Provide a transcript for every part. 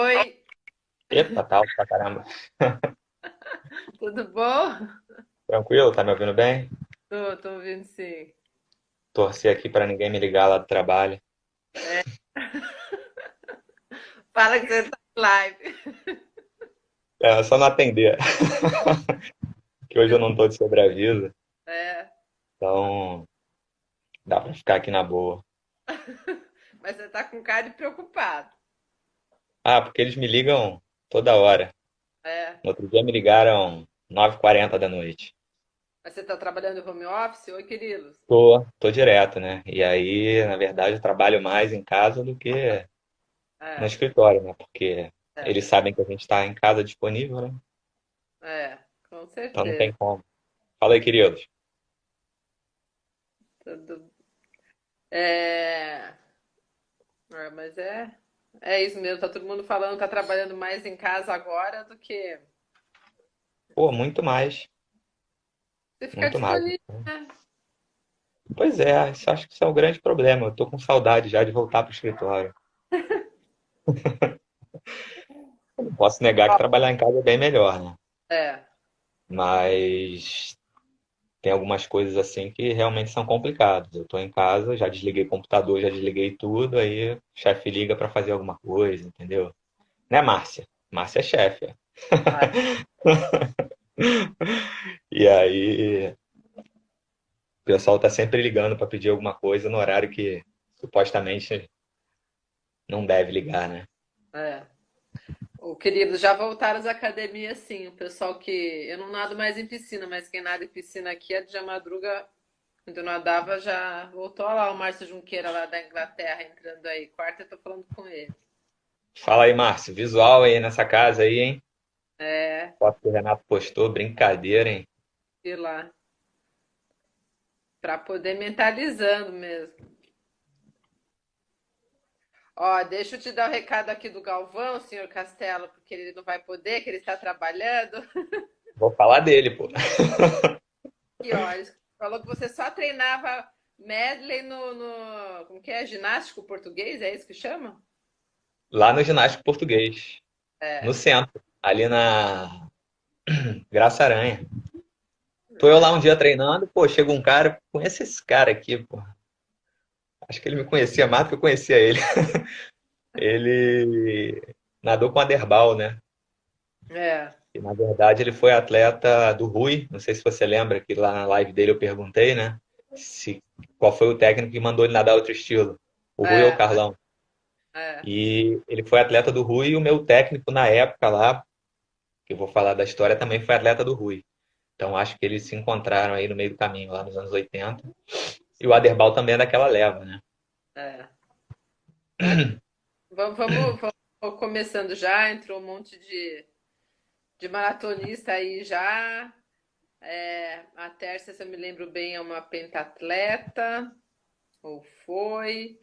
Oi, Eita, tá alto pra caramba. tudo bom? Tranquilo? Tá me ouvindo bem? Tô ouvindo sim. Torci aqui pra ninguém me ligar lá do trabalho. É, fala que você tá em live. É, só não atender, que hoje eu não tô de sobreaviso, É, então dá pra ficar aqui na boa. mas você tá com cara de preocupado. Ah, porque eles me ligam toda hora. É, No outro dia me ligaram 9h40 da noite. mas você tá trabalhando em home office? Oi, queridos. Tô direto, né? E aí, na verdade, eu trabalho mais em casa do que no É, escritório, né? Porque é, eles sabem que a gente tá em casa disponível, né? com Então não tem certeza. como. Fala aí, queridos. Tudo... É, mas é isso mesmo. Tá todo mundo falando, tá trabalhando mais em casa agora do que Pô, muito mais, você ficar muito mais. disponível, né? Pois é, acho que isso é o grande problema. Eu tô com saudade já de voltar pro escritório. Eu não posso negar que trabalhar em casa é bem melhor, né? É, Mas tem algumas coisas assim que realmente são complicadas. Eu tô em casa, já desliguei o computador, já desliguei tudo, aí o chefe liga para fazer alguma coisa, entendeu? Né, Márcia? Márcia é chefe. é. E aí o pessoal tá sempre ligando para pedir alguma coisa no horário que supostamente não deve ligar, né? É. O querido, já voltaram às academias, sim. O pessoal que. Eu não nado mais em piscina, mas quem nada em piscina aqui é de Madruga. Quando eu nadava, já voltou. Olha lá o Márcio Junqueira lá da Inglaterra entrando aí. Quarta, eu tô falando com ele. Fala aí, Márcio. Visual aí nessa casa aí, hein? É, Foto que o Renato postou, brincadeira, hein? ir lá. Pra poder mentalizando mesmo. Ó, deixa eu te dar o recado aqui do Galvão, senhor Castelo, porque ele não vai poder, que ele está trabalhando. Vou falar dele, pô. E ó, ele falou que você só treinava medley como que é? Ginástico português, é isso que chama? Lá no ginástico português, no É. centro, ali na Graça Aranha. Tô eu lá É. um dia treinando, pô, chega um cara, conhece esse cara aqui, pô. Acho que ele me conhecia mais do que eu conhecia ele. Ele nadou com a Derbal, né? É. E na verdade ele foi atleta do Rui. Não sei se você lembra que lá na live dele eu perguntei, né? Se, qual foi o técnico que mandou ele nadar outro estilo? O Rui ou o É. Carlão? É. E ele foi atleta do Rui e o meu técnico na época lá, que eu vou falar da história, também foi atleta do Rui. Então acho que eles se encontraram aí no meio do caminho, lá nos anos 80. E o Aderbal também é daquela leva, né? É. Mas vamos começando já. Entrou um monte de maratonista aí já. É, a Tércia, se eu me lembro bem, é uma pentatleta, ou foi.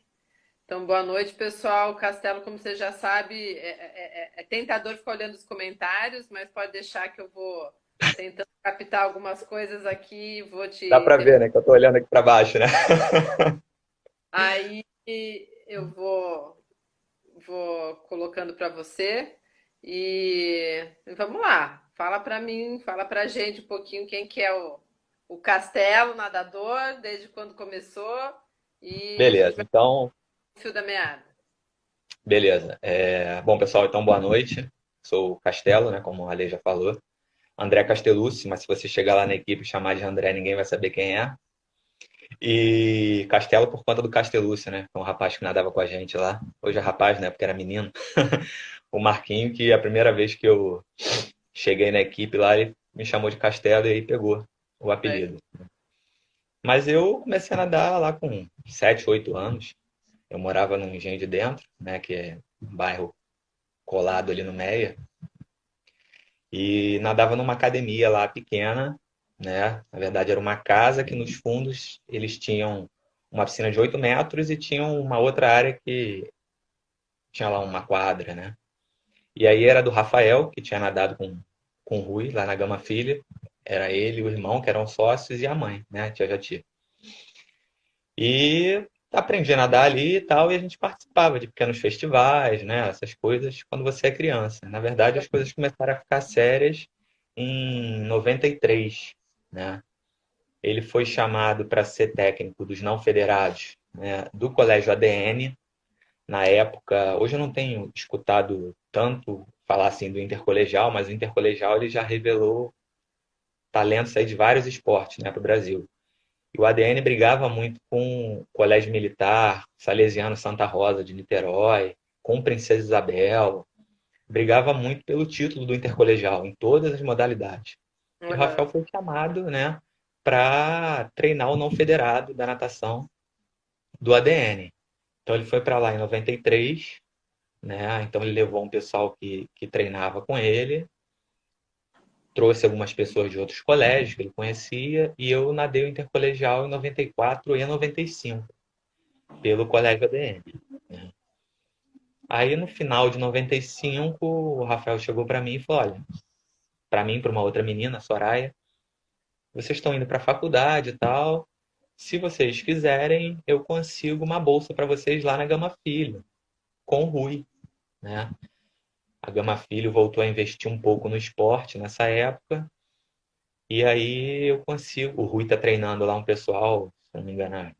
Então, boa noite, pessoal. O Castelo, como você já sabe, é tentador ficar olhando os comentários, mas pode deixar que eu vou tentando captar algumas coisas aqui, vou Dá te pra ver, né? Que eu tô olhando aqui pra baixo, né? aí eu vou colocando para você e vamos lá. Fala para mim, fala para a gente um pouquinho quem que é o Castelo nadador, desde quando começou e a gente Beleza, vai então, no fio da meada. beleza. Bom, pessoal, então boa noite. Sou o Castelo, né? Como a Ale já falou. André Castellucci, mas se você chegar lá na equipe e chamar de André, ninguém vai saber quem é. E Castelo por conta do Castellucci, né? Que é um rapaz que nadava com a gente lá. Hoje é rapaz, né? Porque era menino. O Marquinho, que a primeira vez que eu cheguei na equipe lá, ele me chamou de Castelo e aí pegou o É, apelido. Mas eu comecei a nadar lá com 7, 8 anos. Eu morava no Engenho de Dentro, né? Que é um bairro colado ali no Meia. E nadava numa academia lá pequena, né? Na verdade era uma casa que nos fundos eles tinham uma piscina de 8 metros e tinham uma outra área que tinha lá uma quadra, né? E aí era do Rafael, que tinha nadado com o Rui lá na Gama Filha. Era ele, o irmão, que eram sócios, e a mãe, né? A tia Jati. E aprendi a nadar ali e tal, e a gente participava de pequenos festivais, né? Essas coisas quando você é criança. Na verdade, as coisas começaram a ficar sérias em 93, né? Ele foi chamado para ser técnico dos não federados, né, do Colégio ADN. Na época, hoje eu não tenho escutado tanto falar assim do intercolegial, mas o intercolegial ele já revelou talentos aí de vários esportes, né, para o Brasil. E o ADN brigava muito com o Colégio Militar, Salesiano Santa Rosa de Niterói, com Princesa Isabel. Brigava muito pelo título do intercolegial, em todas as modalidades. E o Aham. Rafael foi chamado, né, para treinar o não federado da natação do ADN. Então ele foi para lá em 93, né? Então ele levou um pessoal que treinava com ele, trouxe algumas pessoas de outros colégios que ele conhecia, e eu nadei o intercolegial em 94 e 95, pelo Colégio ADN. Né? Aí no final de 95, o Rafael chegou para mim e falou: olha, para mim, para uma outra menina, Soraya, vocês estão indo para a faculdade e tal. Se vocês quiserem, eu consigo uma bolsa para vocês lá na Gama Filho, com o Rui, né? A Gama Filho voltou a investir um pouco no esporte nessa época. E aí eu consigo. O Rui tá treinando lá um pessoal, se não me engano,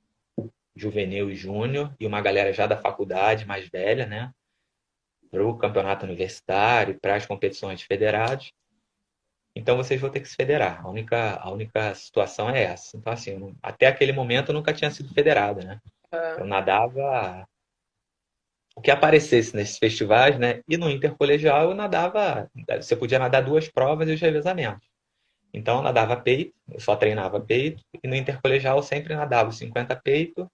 juvenil e júnior, e uma galera já da faculdade, mais velha, né? Para o campeonato universitário, para as competições federadas. Então vocês vão ter que se federar. A única situação é essa. Então, assim, até aquele momento eu nunca tinha sido federado, né? Eu Aham. nadava o que aparecesse nesses festivais, né? E no intercolegial eu nadava. Você podia nadar duas provas e os revezamentos. Então eu nadava peito, eu só treinava peito, e no intercolegial eu sempre nadava 50 peito,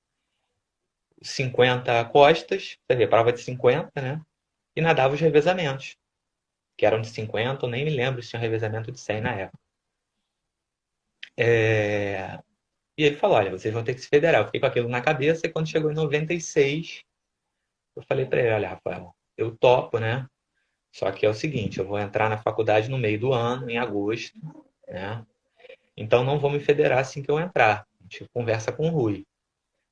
50 costas, você vê, prova de 50, né? E nadava os revezamentos, que eram de 50, eu nem me lembro se tinha revezamento de 100 na época. E ele falou: olha, vocês vão ter que se federar. Eu fiquei com aquilo na cabeça, e quando chegou em 96, eu falei para ele: olha, Rafael, eu topo, né? Só que é o seguinte, eu vou entrar na faculdade no meio do ano, em agosto, né? Então não vou me federar assim que eu entrar. A gente conversa com o Rui.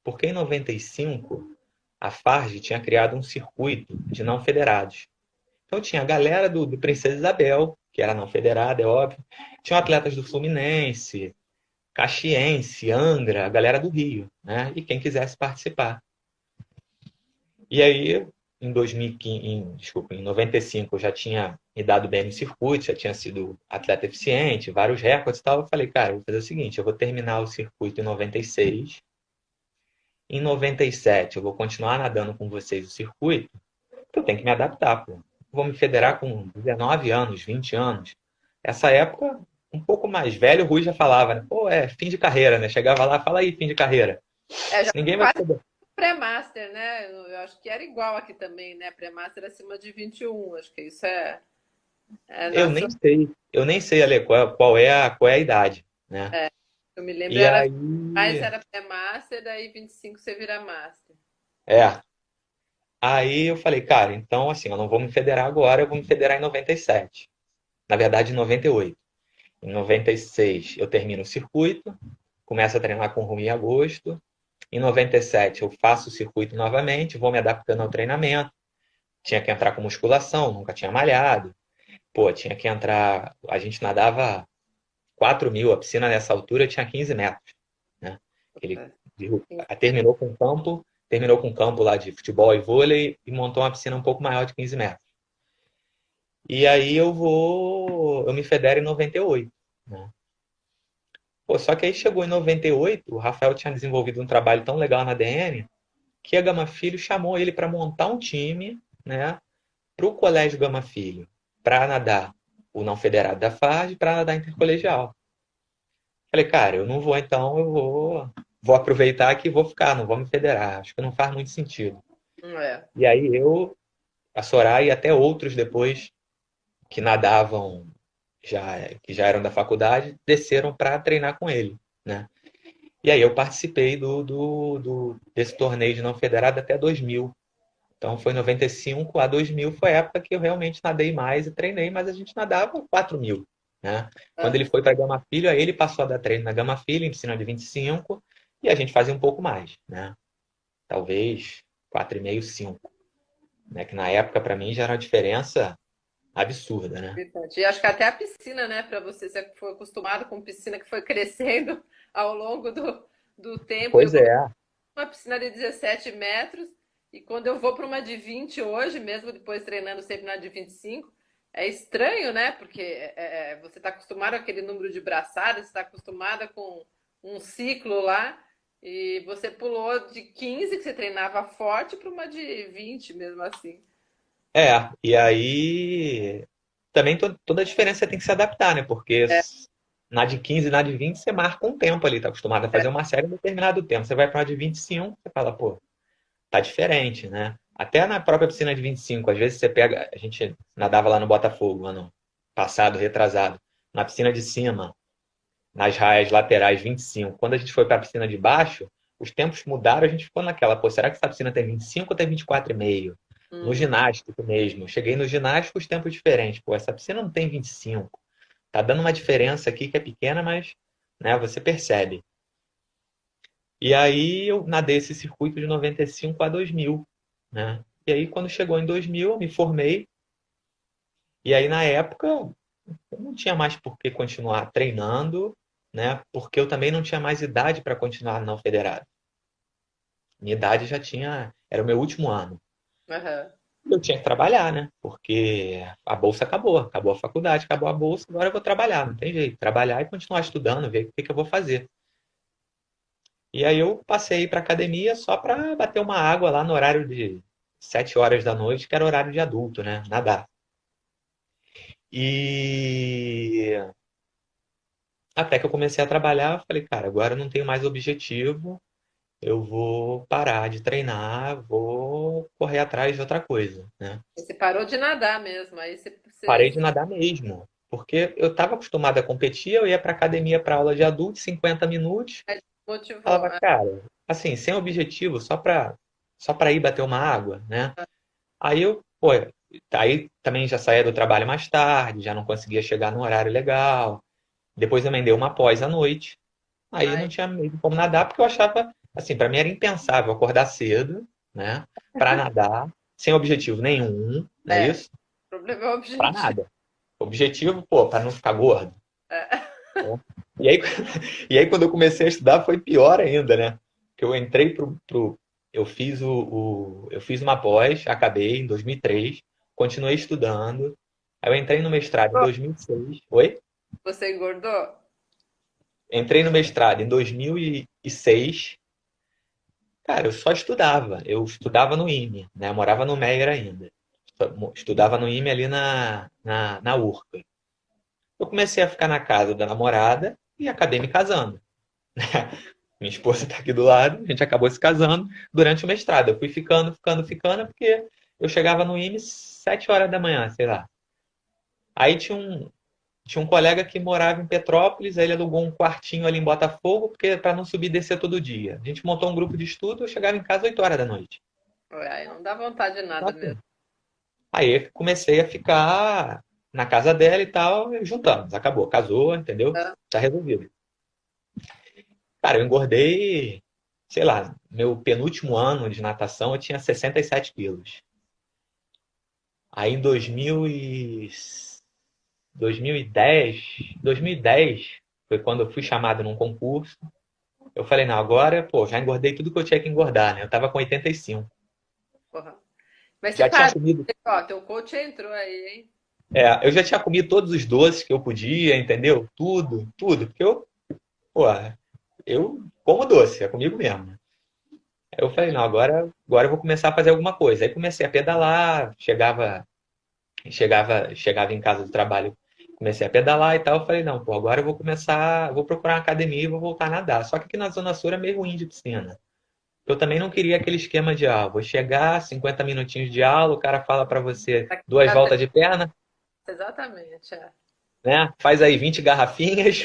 Porque em 95, a Farge tinha criado um circuito de não federados. Então tinha a galera do Princesa Isabel, que era não federada, é óbvio. Tinha atletas do Fluminense, Caxiense, Angra, a galera do Rio, né? E quem quisesse participar. E aí, em 2015, desculpa, em 95, eu já tinha me dado bem no circuito, já tinha sido atleta eficiente, vários recordes e tal. Eu falei, cara, eu vou fazer o seguinte, eu vou terminar o circuito em 96. Em 97, eu vou continuar nadando com vocês o circuito, porque eu tenho que me adaptar, pô. Vou me federar com 19 anos, 20 anos. Essa época, um pouco mais velho, o Rui já falava, né? Pô, é fim de carreira, né? Chegava lá, fala aí, fim de carreira. É, já Ninguém vai quase federar. pré-master, né? Eu acho que era igual aqui também, né? Pré-master acima de 21. Acho que isso é Eu nem nacional. sei, eu nem sei, Ale, qual é a idade, né? É, eu me lembro, E era aí, mais era pré-master, daí 25 você vira master. é, aí eu falei, cara, então assim, eu não vou me federar agora, eu vou me federar em 97. Na verdade, em 98. Em 96 eu termino o circuito, começo a treinar com o Rui em agosto. Em 97 eu faço o circuito novamente, vou me adaptando ao treinamento. Tinha que entrar com musculação, nunca tinha malhado. Pô, tinha que entrar. A gente nadava 4.000, a piscina nessa altura tinha 15 metros. Né? Ele terminou com um campo lá de futebol e vôlei e montou uma piscina um pouco maior de 15 metros. E aí eu me federo em 98. Né? Pô, só que aí chegou em 98, o Rafael tinha desenvolvido um trabalho tão legal na DN que a Gama Filho chamou ele para montar um time, né, para o Colégio Gama Filho, para nadar o não federado da FARJ, para nadar intercolegial. Falei, cara, eu não vou então, eu vou aproveitar que vou ficar, não vou me federar. Acho que não faz muito sentido. É. E aí a Soraya e até outros depois que nadavam que já eram da faculdade, desceram para treinar com ele, né? E aí eu participei desse torneio de não federado até 2000. Então foi 95 a 2000 foi a época que eu realmente nadei mais e treinei, mas a gente nadava 4.000. Né? Quando Ah, ele foi para a Gama Filho, aí ele passou a dar treino na Gama Filho, em piscina de 25, e a gente fazia um pouco mais. Né? talvez 4,5, 5, né? Que na época para mim já era uma diferença absurda, né? E acho que até a piscina, né? Para você, você foi acostumado com piscina que foi crescendo ao longo do tempo. Eu Pois é. comecei uma piscina de 17 metros e quando eu vou para uma de 20 hoje, mesmo depois treinando sempre na de 25, é estranho, né? Porque você está acostumado com aquele número de braçadas, você está acostumada com um ciclo lá e você pulou de 15 que você treinava forte para uma de 20 mesmo assim. E aí também toda a diferença você tem que se adaptar, né? Porque na de 15 e na de 20 você marca um tempo ali, tá acostumado a fazer uma série em determinado tempo. Você vai para uma de 25, você fala, pô, tá diferente, né? Até na própria piscina de 25, às vezes você pega, a gente nadava lá no Botafogo, ano passado, retrasado, na piscina de cima, nas raias laterais 25. Quando a gente foi para a piscina de baixo, os tempos mudaram, a gente ficou naquela, pô, será que essa piscina tem 25 ou tem 24,5? No Hum. ginástico mesmo. Cheguei no ginástico, os tempos diferentes. Pô, essa piscina não tem 25. Tá dando uma diferença aqui que é pequena, mas né, você percebe. E aí eu nadei esse circuito de 95 a 2000, né? E aí quando chegou em 2000, eu me formei. E aí na época eu não tinha mais por que continuar treinando, né? Porque eu também não tinha mais idade para continuar não federado. Minha idade já tinha, era o meu último ano. Aham. Eu tinha que trabalhar, né? Porque a bolsa acabou, acabou a faculdade, acabou a bolsa, agora eu vou trabalhar, não tem jeito. Trabalhar e continuar estudando, ver o que que eu vou fazer. E aí eu passei para academia só para bater uma água lá no horário de 7 horas da noite, que era horário de adulto, né? Nadar. E até que eu comecei a trabalhar, eu falei, cara, agora eu não tenho mais objetivo, eu vou parar de treinar, vou correr atrás de outra coisa, né? Você parou de nadar mesmo, aí Parei de nadar mesmo, porque eu estava acostumado a competir, eu ia para academia para aula de adulto, 50 minutos, motivou. falava, cara, assim, sem objetivo, só para ir bater uma água, né? Aí eu, pô, aí também já saía do trabalho mais tarde, já não conseguia chegar no horário legal. Depois eu emendei uma pós à noite. Aí Ai, não tinha mesmo como nadar, porque eu achava, assim, para mim era impensável acordar cedo, né, para nadar, sem objetivo nenhum, não é é, isso? o problema é o Para objetivo. nada. Objetivo, pô, para não ficar gordo. É. Né? E aí, e aí quando eu comecei a estudar foi pior ainda, né? Que eu entrei eu fiz eu fiz uma pós, acabei em 2003, continuei estudando. Aí eu entrei no mestrado em 2006. Oi? Você engordou? Entrei no mestrado em 2006. Cara, eu só estudava. Eu estudava no IME, né? Eu morava no Meier ainda. Estudava no IME ali na URCA. Eu comecei a ficar na casa da namorada e acabei me casando. Minha esposa está aqui do lado, a gente acabou se casando durante o mestrado. Eu fui ficando, ficando, ficando, porque eu chegava no IME 7 horas da manhã, sei lá. Aí tinha um colega que morava em Petrópolis, aí ele alugou um quartinho ali em Botafogo, porque para não subir e descer todo dia. A gente montou um grupo de estudo, eu chegava em casa 8 horas da noite. Ai, não dá vontade de Então, nada mesmo. assim, aí comecei a ficar na casa dela e tal, e juntamos, acabou, casou, entendeu? Né? Tá resolvido. Cara, eu engordei, sei lá, meu penúltimo ano de natação eu tinha 67 quilos. Aí em 2010 foi quando eu fui chamado num concurso. Eu falei, não, agora, pô, já engordei tudo que eu tinha que engordar, né? Eu tava com 85. Porra. Mas você Já tinha parou, comido, ó, teu coach entrou aí, hein? eu já tinha comido todos os doces que eu podia, entendeu? Tudo, tudo. Porque pô, eu como doce, é comigo mesmo. Aí eu falei, não, agora eu vou começar a fazer alguma coisa. Aí comecei a pedalar, chegava em casa do trabalho, comecei a pedalar e tal. Eu falei, não, pô, agora eu vou começar, vou procurar uma academia e vou voltar a nadar. Só que aqui na Zona Sul é meio ruim de piscina. Eu também não queria aquele esquema de, vou chegar, 50 minutinhos de aula, o cara fala para você duas voltas de perna, Exatamente, é. né? Faz aí 20 garrafinhas,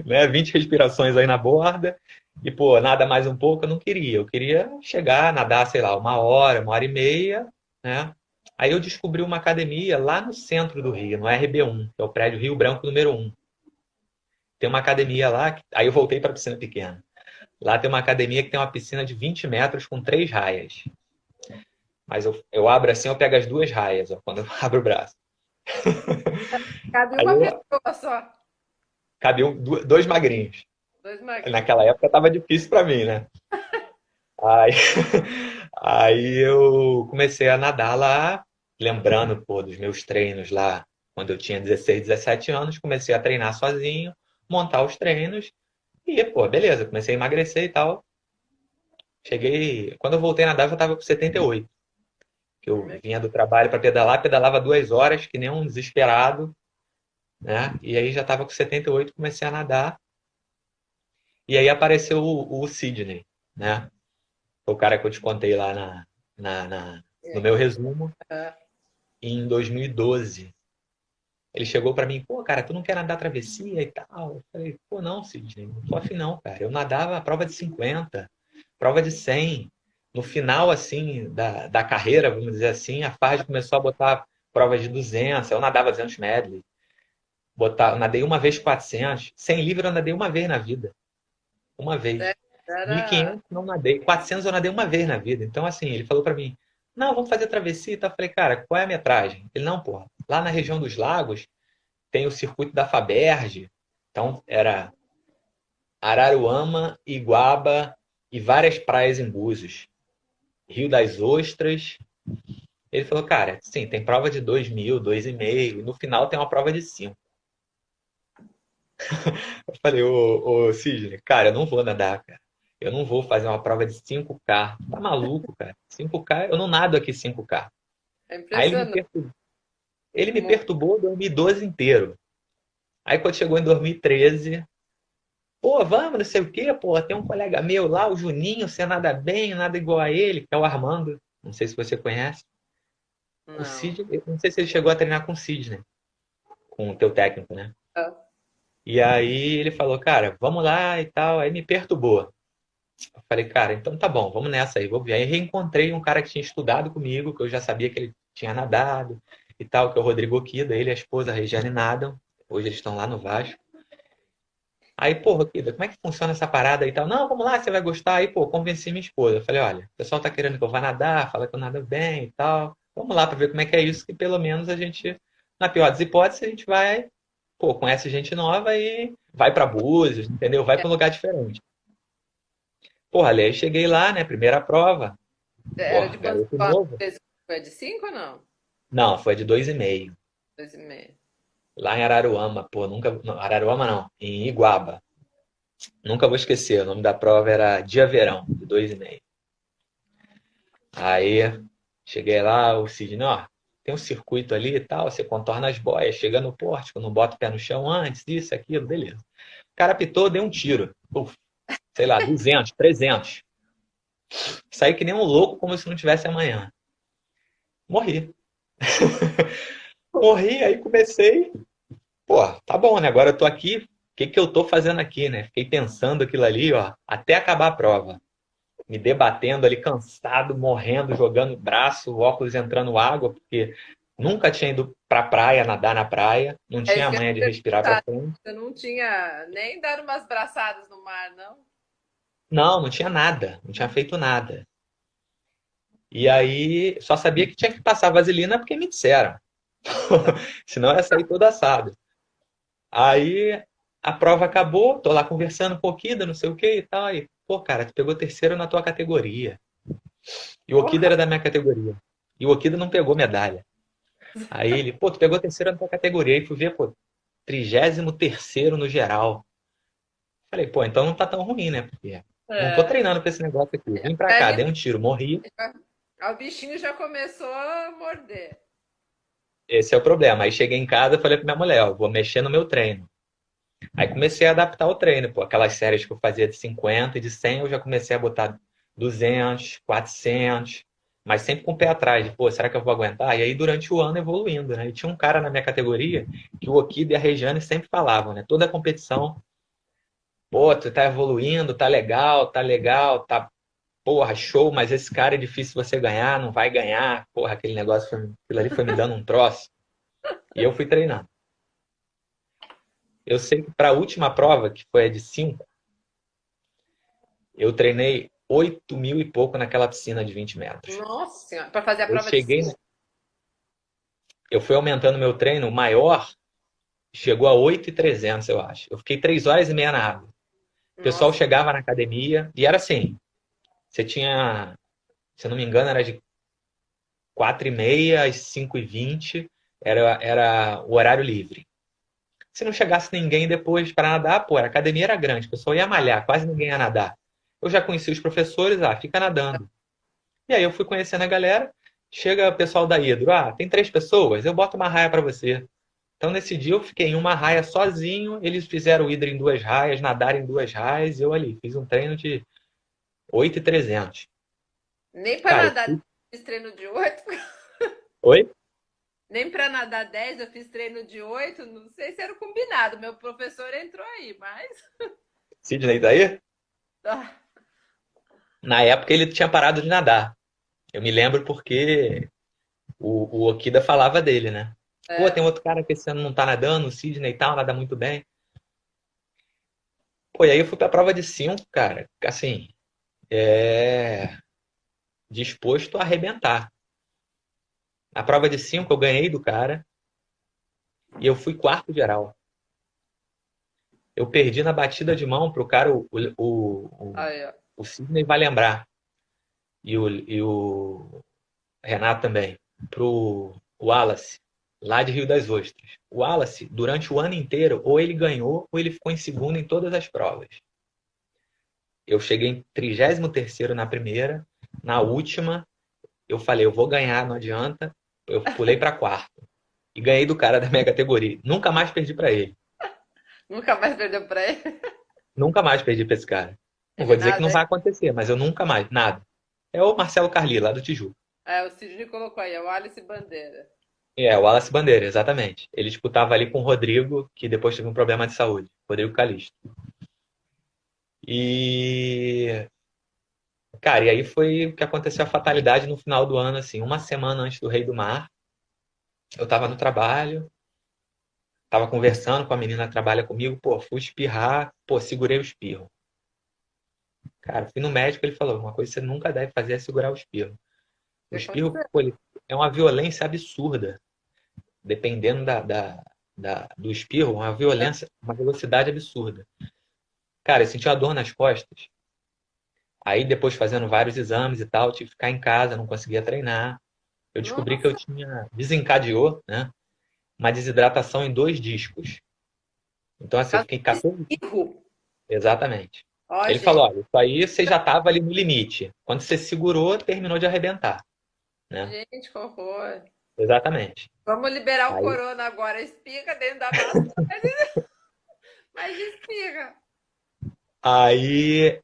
né? 20 respirações aí na borda. E, pô, nada mais um pouco, eu não queria. Eu queria chegar, nadar, sei lá, uma hora e meia, né? Aí eu descobri uma academia lá no centro do Rio, no RB1, que é o prédio Rio Branco número 1. Tem uma academia lá, aí eu voltei para a piscina pequena. Lá tem uma academia que tem uma piscina de 20 metros com 3 raias. Mas eu abro assim, eu pego as 2 raias, ó, quando eu abro o braço. Cabe Aí uma eu pessoa só. cabiam dois magrinhos. Dois magrinhos. Naquela época tava difícil para mim, né? Aí, aí eu comecei a nadar lá, lembrando, pô, dos meus treinos lá, quando eu tinha 16, 17 anos, comecei a treinar sozinho, montar os treinos e, pô, beleza, comecei a emagrecer e tal. Cheguei, quando eu voltei a nadar, eu já tava com 78. Que eu vinha do trabalho para pedalar, pedalava 2 horas, que nem um desesperado, né? E aí já tava com 78, comecei a nadar. E aí apareceu o Sidney, né? O cara que eu te contei lá no meu resumo, Ah, em 2012. Ele chegou pra mim, pô, cara, tu não quer nadar travessia e tal? Eu falei, pô, não, Sidney, não tô afim não, cara. Eu nadava a prova de 50, prova de 100. No final, assim, da carreira, vamos dizer assim, a Farge começou a botar provas de 200, eu nadava 200 medley. Nadei uma vez 400, 100 livre eu nadei uma vez na vida. Uma vez. era. 1.500 não nadei. 400 eu nadei uma vez na vida. Então, assim, ele falou pra mim, não, vamos fazer travessia e tal. Eu falei, cara, qual é a metragem? Ele, não, porra, lá na região dos lagos tem o circuito da Faberge. Então, era Araruama, Iguaba e várias praias em Búzios. Rio das Ostras. Ele falou, cara, sim, tem prova de 2.000, 2,5, e no final tem uma prova de 5. Eu falei, ô Sidney, cara, eu não vou nadar, cara. Eu não vou fazer uma prova de 5K. Tá maluco, cara? 5K, eu não nado aqui 5K. É Aí impressionante. ele me perturbou 2012 inteiro. Aí quando chegou em 2013, pô, vamos, não sei o quê, pô, tem um colega meu lá, o Juninho, você nada bem, nada igual a ele, que é o Armando. Não sei se você conhece. O Não. Sidney, eu não sei se ele chegou a treinar com o Sidney, com o teu técnico, né? Ah, E aí ele falou, cara, vamos lá e tal. Aí me perturbou. Eu falei, cara, então tá bom, vamos nessa aí, vou ver. Aí reencontrei um cara que tinha estudado comigo, que eu já sabia que ele tinha nadado e tal, que é o Rodrigo Okida, ele e a esposa, a Regiane, nadam. Hoje eles estão lá no Vasco. Aí, pô, Okida, como é que funciona essa parada e tal? Não, vamos lá, você vai gostar. Aí, pô, convenci minha esposa. Eu falei, olha, o pessoal tá querendo que eu vá nadar, fala que eu nado bem e tal. Vamos lá pra ver como é que é isso, que pelo menos a gente, na pior das hipóteses, a gente vai, pô, conhece gente nova e vai pra Búzios, entendeu? Vai pra um lugar diferente. Porra, ali, aí cheguei lá, né, primeira prova. era Porra, de quantos garoto novo. quilômetros? Foi de 5 ou não? Não, foi de 2,5. 2,5. Lá em Araruama, pô, nunca. Não, Araruama não, em Iguaba. Nunca vou esquecer, o nome da prova era Dia Verão, de 2,5. Aí cheguei lá, o Sidney, ó, tem um circuito ali e tal, você contorna as boias, chega no pórtico, não bota o pé no chão antes, isso, aquilo, beleza. O cara pitou, deu um tiro. Puf, sei lá, 200, 300. Saí que nem um louco, como se não tivesse amanhã. Morri. Morri, aí comecei. Pô, tá bom, né? Agora eu tô aqui. O que que eu tô fazendo aqui, né? Fiquei pensando aquilo ali, ó, até acabar a prova. Me debatendo ali, cansado, morrendo, jogando braço, o óculos entrando água, porque nunca tinha ido pra praia, nadar na praia, não É tinha isso a que eu manha de ia respirar pra perguntar. frente. Você não tinha nem dado umas braçadas no mar, não? Não, não tinha nada, não tinha feito nada. E aí, só sabia que tinha que passar vaselina porque me disseram. Senão eu ia sair todo assado. Aí a prova acabou, tô lá conversando um pouquinho, não sei o que e tal. Aí, pô, cara, tu pegou terceiro na tua categoria. E o Okida Porra, era da minha categoria. E o Okida não pegou medalha. Aí ele, pô, tu pegou terceiro na tua categoria. Aí fui ver, pô, 33º no geral. Falei, pô, então não tá tão ruim, né? Porque não tô é. treinando pra esse negócio aqui. Vim pra cá, Aí, dei um tiro, morri. o bichinho já começou a morder. Esse é o problema. Aí cheguei em casa e falei pra minha mulher, ó, vou mexer no meu treino. Aí comecei a adaptar o treino, pô. Aquelas séries que eu fazia de 50 e de 100, eu já comecei a botar 200, 400, mas sempre com o pé atrás. Pô, será que eu vou aguentar? E aí, durante o ano, evoluindo, né? E tinha um cara na minha categoria que o Okida e a Regiane sempre falavam, né? Toda a competição, pô, tu tá evoluindo, tá legal, tá, porra, show, mas esse cara é difícil você ganhar, não vai ganhar. Porra, aquele negócio, aquilo ali foi me dando um troço. E eu fui treinando. Eu sei que para a última prova, que foi a de 5, Eu treinei 8 mil e pouco naquela piscina de 20 metros. Nossa senhora, para fazer a Eu prova de cheguei, 5. eu fui aumentando meu treino, o maior chegou a 8.300, eu acho. Eu fiquei 3 horas e meia na água. O pessoal Nossa, chegava na academia e era assim, você tinha, se eu não me engano, era de 4h30 às 5h20, era o horário livre. Se não chegasse ninguém depois para nadar, pô, a academia era grande, o pessoal ia malhar, quase ninguém ia nadar. Eu já conheci os professores, fica nadando. E aí eu fui conhecendo a galera, chega o pessoal da Hidro, tem 3 pessoas, eu boto uma raia para você. Então nesse dia eu fiquei em uma raia sozinho, eles fizeram o hidro em 2 raias, nadaram em 2 raias, e eu ali fiz um treino de 8.300. nem para Cara, eu nadar fui... fiz treino de 8. Oi? Nem para nadar 10 eu fiz treino de 8. Não sei se era o combinado. Meu professor entrou aí, mas. Sidney tá aí? Ah, Na época ele tinha parado de nadar. Eu me lembro porque o Okida falava dele, né? Pô, tem é. outro cara que esse ano não tá nadando, o Sidney e tal, nada muito bem. Pô, e aí eu fui pra prova de 5, cara. Assim, disposto a arrebentar. A prova de 5 eu ganhei do cara e eu fui quarto geral. Eu perdi na batida de mão pro cara, Aí, ó. o Sidney vai lembrar. E o Renato também. Pro Wallace, lá de Rio das Ostras. O Wallace, durante o ano inteiro, ou ele ganhou ou ele ficou em segundo em todas as provas. Eu cheguei em 33º na primeira. Na última, eu falei, eu vou ganhar, não adianta. Eu pulei para quarto. E ganhei do cara da minha categoria. Nunca mais perdi para ele. Nunca mais perdeu pra ele. Nunca mais perdi para esse cara. Não Ele vou dizer que não nada. vai acontecer, mas eu nunca mais, nada. É o Marcelo Carli, lá do Tijuca. O Sidney colocou aí, é o Alice Bandeira. É, o Wallace Bandeira, exatamente. Ele disputava ali com o Rodrigo, que depois teve um problema de saúde. Rodrigo Calixto. E, cara, e aí foi o que aconteceu a fatalidade no final do ano, assim, uma semana antes do Rei do Mar. Eu tava no trabalho, tava conversando com a menina que trabalha comigo, pô, fui espirrar, pô, segurei o espirro. Cara, fui no médico, ele falou, uma coisa que você nunca deve fazer é segurar o espirro. O O que espirro, aconteceu? pô, ele é uma violência absurda, dependendo do espirro, uma violência, uma velocidade absurda. Cara, eu senti uma dor nas costas. Aí depois fazendo vários exames e tal, tive que ficar em casa, não conseguia treinar. Eu descobri que eu Nossa, tinha, desencadeou, né, uma desidratação em 2 discos. Então assim, eu caso fiquei de 14. espirro. Exatamente. Ó, Ele falou, gente. olha, isso aí você já estava ali no limite. Quando você segurou, terminou de arrebentar, né? Gente, que horror. Exatamente. Vamos liberar o Aí, corona agora. Espirra dentro da massa, mas espirra. aí,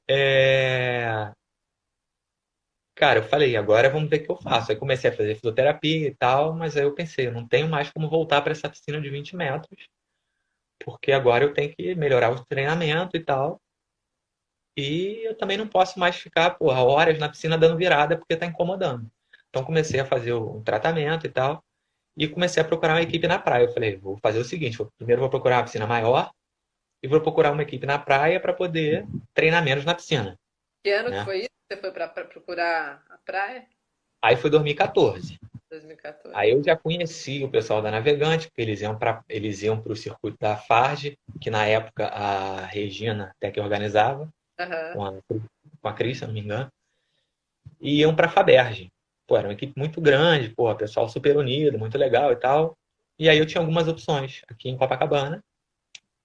cara, eu falei, agora vamos ver o que eu faço. Aí comecei a fazer fisioterapia e tal, mas aí eu pensei, eu não tenho mais como voltar para essa piscina de 20 metros, porque agora eu tenho que melhorar o treinamento e tal. E eu também não posso mais ficar, porra, horas na piscina dando virada porque tá incomodando. Então comecei a fazer um tratamento e tal, e comecei a procurar uma equipe na praia. Eu falei, vou fazer o seguinte, primeiro vou procurar uma piscina maior e vou procurar uma equipe na praia para poder treinar menos na piscina, Que ano que né? foi isso? Você foi para procurar a praia? Aí foi 2014. 2014. Aí eu já conheci o pessoal da Navegante, porque eles iam para o circuito da Farge, que na época a Regina até que organizava, Aham. com a Cris, se eu não me engano, e iam para a Faberge. Pô, era uma equipe muito grande, pô, pessoal super unido, muito legal e tal. E aí eu tinha algumas opções aqui em Copacabana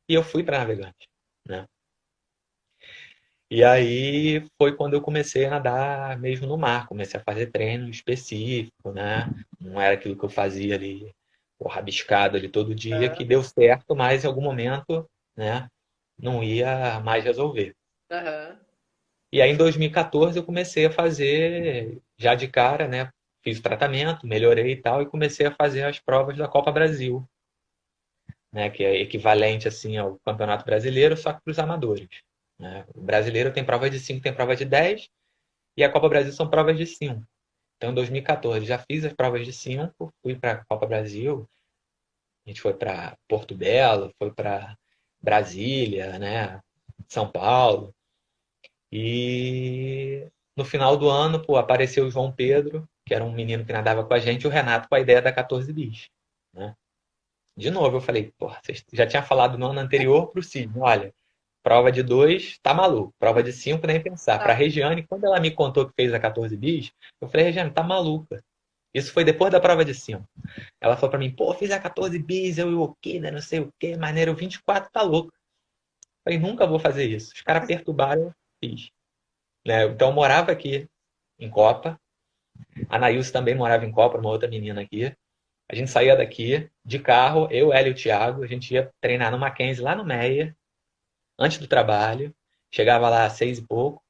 e eu fui para Navegante, né? E aí foi quando eu comecei a nadar mesmo no mar, comecei a fazer treino específico, né? Não era aquilo que eu fazia ali, o rabiscado ali todo dia, que deu certo, mas em algum momento, né, não ia mais resolver. Aham. E aí em 2014 eu comecei a fazer, já de cara, né? Fiz o tratamento, melhorei e tal, e comecei a fazer as provas da Copa Brasil, né? Que é equivalente assim ao Campeonato Brasileiro, só que para os amadores, né? O brasileiro tem prova de 5, tem prova de 10, e a Copa Brasil são provas de 5. Então, em 2014, já fiz as provas de 5, fui para a Copa Brasil, a gente foi para Porto Belo, foi para Brasília, né? São Paulo. E no final do ano, pô, apareceu o João Pedro, que era um menino que nadava com a gente, e o Renato com a ideia da 14 bis, né? De novo, eu falei, porra, vocês já tinha falado no ano anterior pro Sidney, olha, prova de 2 tá maluco, prova de 5 nem pensar. Pra Tá. Regiane, quando ela me contou que fez a 14 bis, eu falei, Regiane, tá maluca. Isso foi depois da prova de 5. Ela falou pra mim, pô, fiz a 14 bis, eu o quê, né, não sei o quê, maneiro, 24 tá louco. Eu falei, nunca vou fazer isso. Os caras perturbaram, eu fiz. Né? Então eu morava aqui em Copa, a Nailce também morava em Copa, uma outra menina aqui. A gente saía daqui de carro, eu, ela e o Thiago, a gente ia treinar no Mackenzie, lá no Meia, antes do trabalho. Chegava lá às 6 e pouco,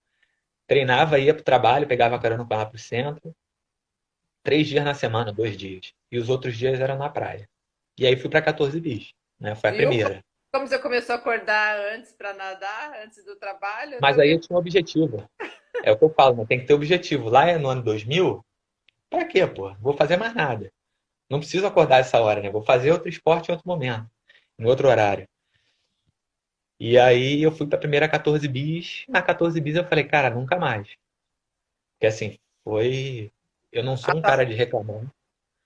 treinava, ia pro trabalho, pegava carona com ela pro centro. 3 dias na semana, 2 dias. E os outros dias eram na praia. E aí fui pra 14 bis, né? Foi a Viu primeira. como você começou a acordar antes para nadar, antes do trabalho? Eu Mas aí também. eu tinha um objetivo. É o que eu falo, né? Tem que ter objetivo. Lá no ano 2000, pra quê, pô? Não vou fazer mais nada. Não preciso acordar essa hora, né? Vou fazer outro esporte em outro momento, em outro horário. E aí eu fui pra primeira 14 bis. Na 14 bis eu falei, cara, nunca mais. Porque assim, foi. Eu não Ah, sou um tá. cara de reclamar.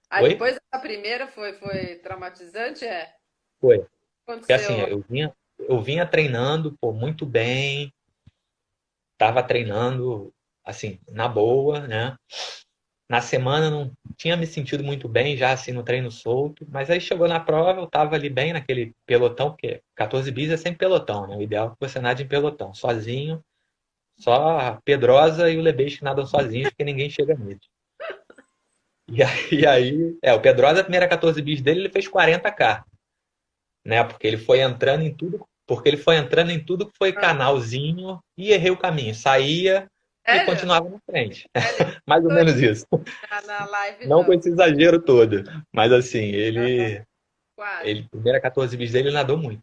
Aí Oi? depois da primeira foi traumatizante, é? O Foi. que Porque assim, aconteceu? eu vinha treinando, pô, muito bem. Tava treinando, assim, na boa, né? Na semana eu não tinha me sentido muito bem já assim no treino solto, mas aí chegou na prova, eu tava ali bem naquele pelotão, porque 14 bis é sempre pelotão, né? O ideal é que você nade em pelotão, sozinho, só a Pedrosa e o Lebeixe que nadam sozinhos, porque ninguém chega neles. O Pedrosa, a primeira 14 bis dele, ele fez 40K, né? Porque ele foi entrando em tudo que foi Ah, canalzinho e errei o caminho, saía e sério? continuava na frente. Ele Mais ou não menos isso. na live, Não com não. esse exagero todo, mas assim, Aham, ele quase. Ele, primeira 14 bis dele, ele nadou muito.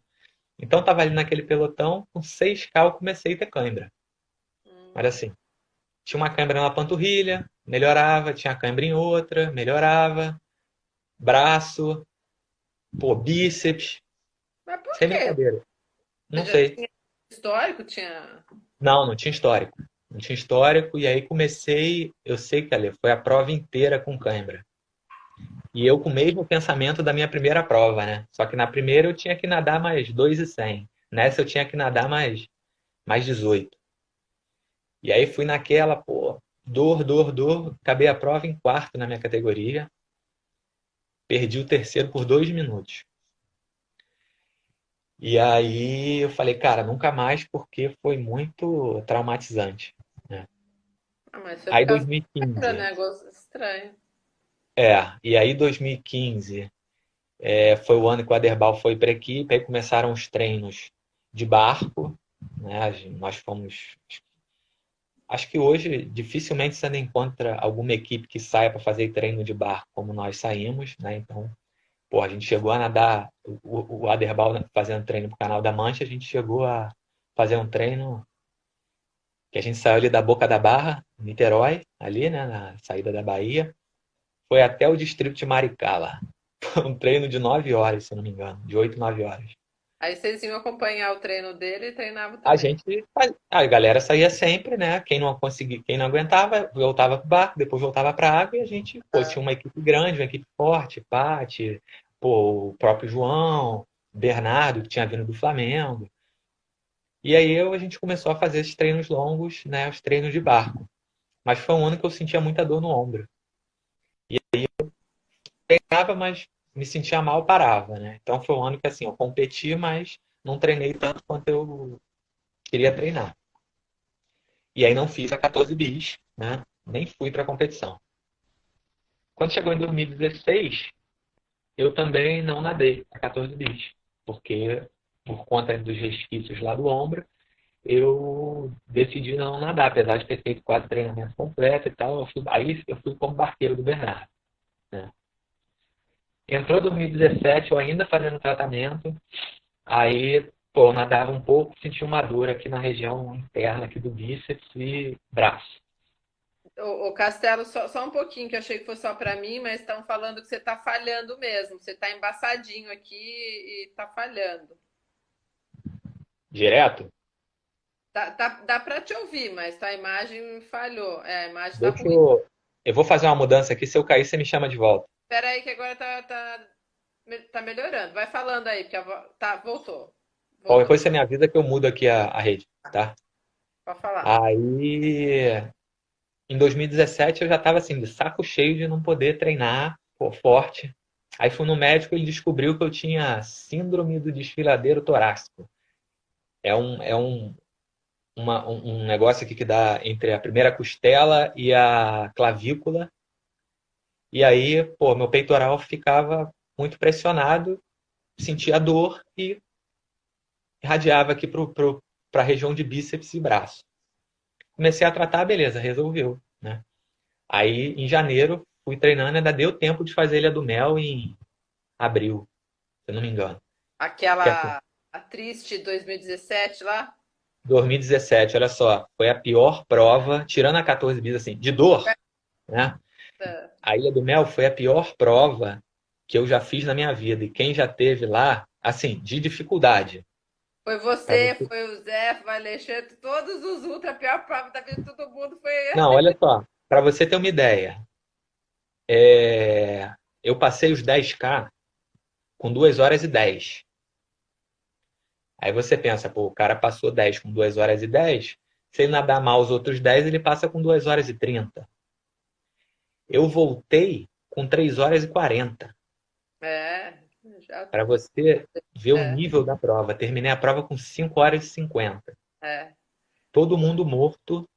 Então, tava ali naquele pelotão, com 6K eu comecei a ter cãibra. Mas Hum. assim, tinha uma cãibra na panturrilha, melhorava, tinha cãibra em outra, melhorava, braço, pô, bíceps, Mas por sem quê? brincadeira. Você Não já sei. tinha histórico? Tinha. Não, não tinha histórico. Não tinha histórico, e aí comecei, eu sei que ali foi a prova inteira com cãibra. E eu com o mesmo pensamento da minha primeira prova, né? Só que na primeira eu tinha que nadar mais 2,100. Nessa eu tinha que nadar mais 18. E aí fui naquela, pô, dor, dor, dor. Acabei a prova em quarto na minha categoria. Perdi o terceiro por 2 minutos. E aí eu falei, cara, nunca mais porque foi muito traumatizante, né? Ah, mas foi por Aí causa da câmera, 2015, né? Negócio estranho. e aí 2015 foi o ano que o Aderbal foi para a equipe, aí começaram os treinos de barco, né? Nós fomos. Acho que hoje dificilmente você ainda encontra alguma equipe que saia para fazer treino de barco como nós saímos, né? Então, pô, a gente chegou a nadar, o Aderbal fazendo treino para o Canal da Mancha, a gente chegou a fazer um treino que a gente saiu ali da Boca da Barra, Niterói, ali, né, na saída da Bahia, foi até o distrito de Maricá lá. Foi um treino de 9 horas, se eu não me engano, de 8, 9 horas. Aí vocês iam acompanhar o treino dele e treinavam A também. gente, a galera saía sempre, né? Quem não conseguia, quem não aguentava, voltava pro barco, depois voltava para a água e a gente, pô, Ah, tinha uma equipe grande, uma equipe forte, Pati, pô, o próprio João, Bernardo, que tinha vindo do Flamengo. E aí a gente começou a fazer esses treinos longos, né? Os treinos de barco. Mas foi um ano que eu sentia muita dor no ombro. Treinava, mas me sentia mal, parava, né? Então foi um ano que assim, eu competi, mas não treinei tanto quanto eu queria treinar. E aí não fiz a 14 bis, né? Nem fui para a competição. Quando chegou em 2016, eu também não nadei a 14 bis, porque por conta dos resquícios lá do ombro, eu decidi não nadar, apesar de ter feito quase treinamento completo e tal. Aí eu fui como barqueiro do Bernardo, né? Entrou 2017, eu ainda fazendo tratamento, aí, pô, eu nadava um pouco, senti uma dor aqui na região interna aqui do bíceps e braço. o Castelo, só um pouquinho, que eu achei que fosse só para mim, mas estão falando que você está falhando mesmo. Você está embaçadinho aqui e está falhando. Direto? dá para te ouvir, mas a imagem falhou. É, a imagem tá Deixa ruim. eu vou fazer uma mudança aqui. Se eu cair, você me chama de volta. Espera aí que agora tá melhorando. Vai falando aí, porque tá, voltou. Qualquer Voltou. coisa você me avisa que eu mudo aqui a rede, tá? Pode falar. Aí, em 2017, eu já estava assim, de saco cheio de não poder treinar, pô, forte. Aí fui no médico e ele descobriu que eu tinha síndrome do desfiladeiro torácico. É um negócio aqui que dá entre a primeira costela e a clavícula. E aí, pô, meu peitoral ficava muito pressionado, sentia dor e irradiava aqui para a região de bíceps e braço. Comecei a tratar, beleza, resolveu, né? Aí, em janeiro, fui treinando, ainda deu tempo de fazer Ilha do Mel em abril, se eu não me engano. Que é Aquela a triste 2017 lá. 2017, olha só, foi a pior prova, tirando a 14 bis, assim, de dor, né? Puta. A Ilha do Mel foi a pior prova que eu já fiz na minha vida. E quem já teve lá, assim, de dificuldade. Foi Pra você, você... foi o Zé, foi o Alexandre, todos os ultra, a pior prova da vida de todo mundo foi. Não, olha só, para você ter uma ideia, eu passei os 10K com 2 horas e 10. Aí você pensa, pô, o cara passou 10 com 2 horas e 10. Se ele nadar mal os outros 10, ele passa com 2 horas e 30. Eu voltei com 3 horas e 40. É, já, Para você ver o é, nível da prova. Terminei a prova com 5 horas e 50. é. Todo mundo morto.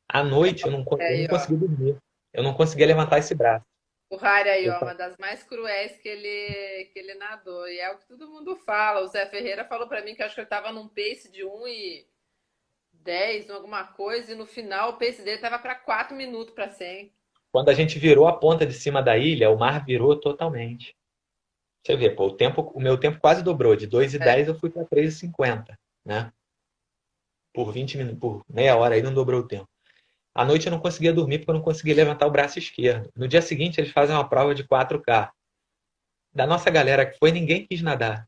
À noite É eu aí, não ó. consegui dormir. Eu não conseguia levantar esse braço. O Harry aí, Eu ó, uma das mais cruéis que ele nadou. E é o que todo mundo fala. O Zé Ferreira falou pra mim que acho que ele tava num pace de 1:10, alguma coisa, e no final o pace dele tava para 4 minutos para 100. Quando a gente virou a ponta de cima da ilha, o mar virou totalmente. Você vê, pô, o meu tempo quase dobrou. De 2:10 eu fui para 3:50, né? Por 20 minutos, por meia hora aí não dobrou o tempo. À noite eu não conseguia dormir porque eu não conseguia levantar o braço esquerdo. No dia seguinte eles fazem uma prova de 4K. Da nossa galera que foi, ninguém quis nadar.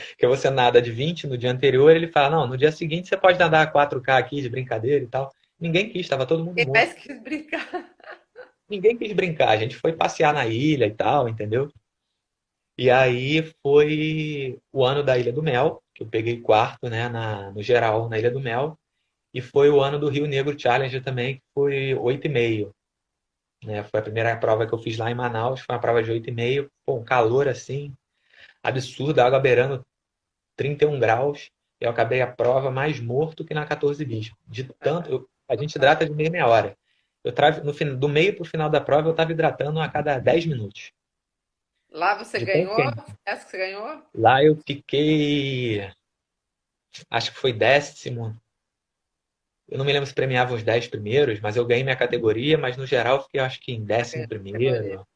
Porque você nada de 20 no dia anterior, ele fala, não, no dia seguinte você pode nadar 4K aqui de brincadeira e tal. Ninguém quis, estava todo mundo Quem morto. mais quis brincar? Ninguém quis brincar, a gente foi passear na ilha e tal, entendeu? E aí foi o ano da Ilha do Mel, que eu peguei quarto, né, no geral, na Ilha do Mel. E foi o ano do Rio Negro Challenge também, que foi 8,5. Né? Foi a primeira prova que eu fiz lá em Manaus, foi uma prova de 8,5. Pô, um calor assim, absurdo, água beirando 31 graus. Eu acabei a prova mais morto que na 14 bis. De tanto, a gente hidrata de meia hora. Do meio para o final da prova, eu estava hidratando a cada 10 minutos. Lá você De tão ganhou? quente. Essa que você ganhou? Lá eu fiquei, acho que foi 10º. Eu não me lembro se premiava os 10 primeiros, mas eu ganhei minha categoria, mas no geral eu fiquei, acho que em décimo Categoria. primeiro,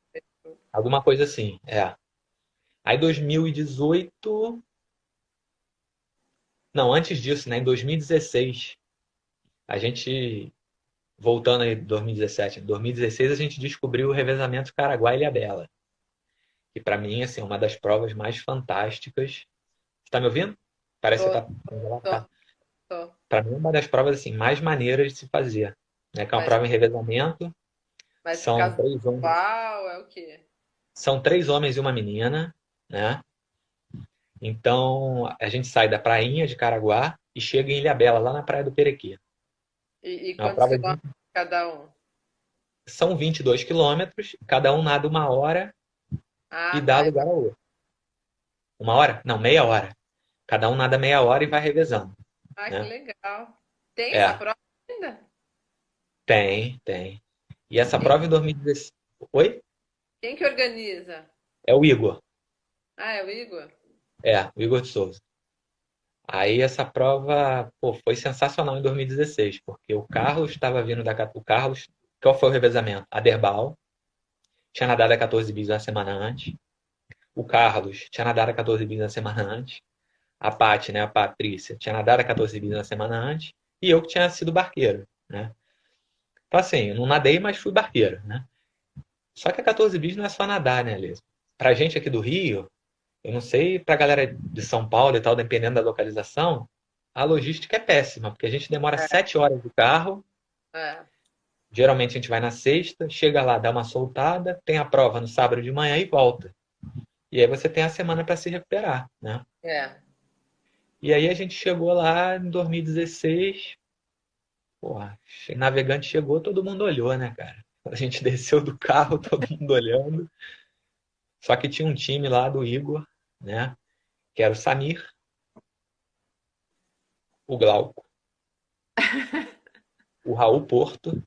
alguma coisa assim. É. Aí 2018. Não, antes disso, né? Em 2016, a gente, voltando aí em 2017, em 2016 a gente descobriu o revezamento Caraguá-Ilhabela, que para mim, assim, é uma das provas mais fantásticas. Você tá me ouvindo? Parece que Tô, você tá... tô, tá. tô. Para mim, é uma das provas assim, mais maneiras de se fazer. Né? Que é uma Mas, prova em revezamento. mas por São causa do três homens, qual é o quê? são 3 homens e uma menina, né? Então, a gente sai da prainha de Caraguá e chega em Ilhabela, lá na Praia do Perequê. E É uma quantos prova de... quilômetros cada um? São 22 quilômetros, cada um nada 1 hora e Ah, dá tá. lugar ao outro. 1 hora? Não, meia hora. Cada um nada meia hora e vai revezando, Ah, que né? legal. Tem essa É, prova ainda? tem, tem. E essa Quem, prova em 2016... Oi? quem que organiza? É o Igor. Ah, é o Igor? O Igor de Souza. Aí essa prova, pô, foi sensacional em 2016, porque o Carlos estava vindo O Carlos, qual foi o revezamento? Aderbal, tinha nadado a 14 bis na semana antes. O Carlos tinha nadado a 14 bis na semana antes. A Paty, né, a Patrícia, tinha nadado a 14 bis na semana antes. E eu que tinha sido barqueiro, né? Então assim, eu não nadei, mas fui barqueiro, né? Só que a 14 bis não é só nadar, né, Liz? Pra gente aqui do Rio, eu não sei pra galera de São Paulo e tal, dependendo da localização, a logística é péssima, porque a gente demora É, 7 horas de carro. é, Geralmente a gente vai na sexta, chega lá, dá uma soltada, tem a prova no sábado de manhã e volta. E aí você tem a semana para se recuperar, né? é. E aí a gente chegou lá em 2016, porra, navegante chegou, todo mundo olhou, né, cara? A gente desceu do carro, todo mundo olhando. Só que tinha um time lá do Igor, né? Que era o Samir, o Glauco, o Raul Porto,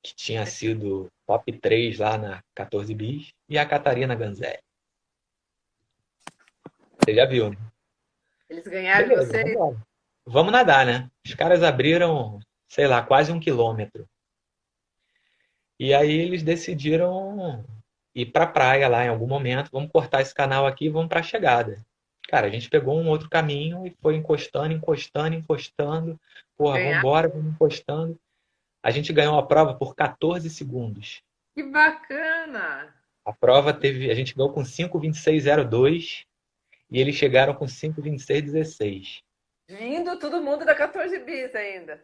que tinha sido top 3 lá na 14 bis, e a Catarina Ganzelli. Você já viu, né? Eles ganharam de Beleza, vocês? vamos Vamos nadar, né? Os caras abriram, sei lá, quase 1 quilômetro. E aí eles decidiram ir pra praia lá em algum momento. Vamos cortar esse canal aqui e vamos pra chegada. Cara, a gente pegou um outro caminho e foi encostando, encostando, encostando. Porra, Ganharam. vambora, vamos encostando. A gente ganhou a prova por 14 segundos. Que bacana! A prova teve, a gente ganhou com 5:26:02 e eles chegaram com 5:26:16. Vindo todo mundo da 14 bis ainda.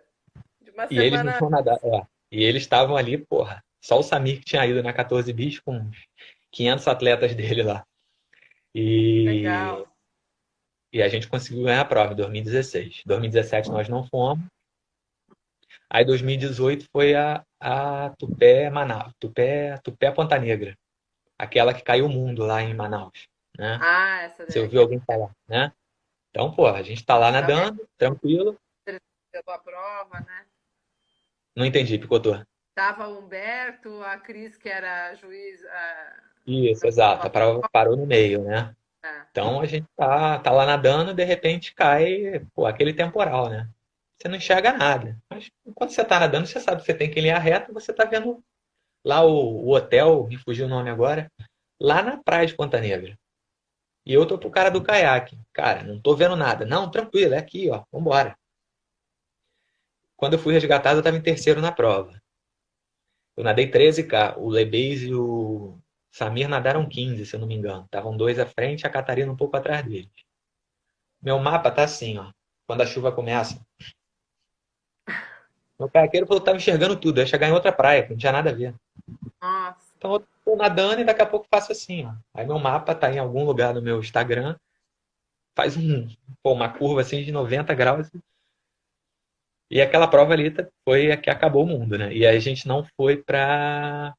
De uma E eles não semana. tinham nada. E eles estavam ali, porra. Só o Samir que tinha ido na 14 bis com uns 500 atletas dele lá. E, Legal. e a gente conseguiu ganhar a prova em 2016. 2017 nós não fomos. Aí 2018 foi a Tupé Manaus, Tupé Ponta Negra, aquela que caiu o mundo lá em Manaus, né? Ah, essa Você daí ouviu que alguém falar, né? Então, pô, a gente tá lá é nadando, tranquilo. a prova, né? Não entendi, picotou. Tava o Humberto, a Cris, que era juiz, Isso, exato. A da prova parou no meio, né? prova. Então a gente tá lá nadando, de repente cai, pô, aquele temporal, né? Você não enxerga nada. Mas enquanto você tá nadando, você sabe que você tem que ir em linha reta, você tá vendo lá o hotel, me fugiu o nome agora, lá na praia de Ponta Negra. E eu tô pro cara do caiaque. Cara, não tô vendo nada. Não, tranquilo, é aqui, ó. Vambora. Quando eu fui resgatado, eu tava em terceiro na prova. Eu nadei 13K. O Lebes e o Samir nadaram 15, se eu não me engano. Estavam dois à frente e a Catarina um pouco atrás deles. Meu mapa tá assim, ó. Quando a chuva começa. Meu caiaqueiro falou que tava enxergando tudo. Eu ia chegar em outra praia, que não tinha nada a ver. Nossa, Então eu tô nadando e daqui a pouco faço assim, ó. Aí meu mapa tá em algum lugar no meu Instagram. Faz uma curva assim de 90 graus. E aquela prova ali foi a que acabou o mundo, né? E aí a gente não foi pra,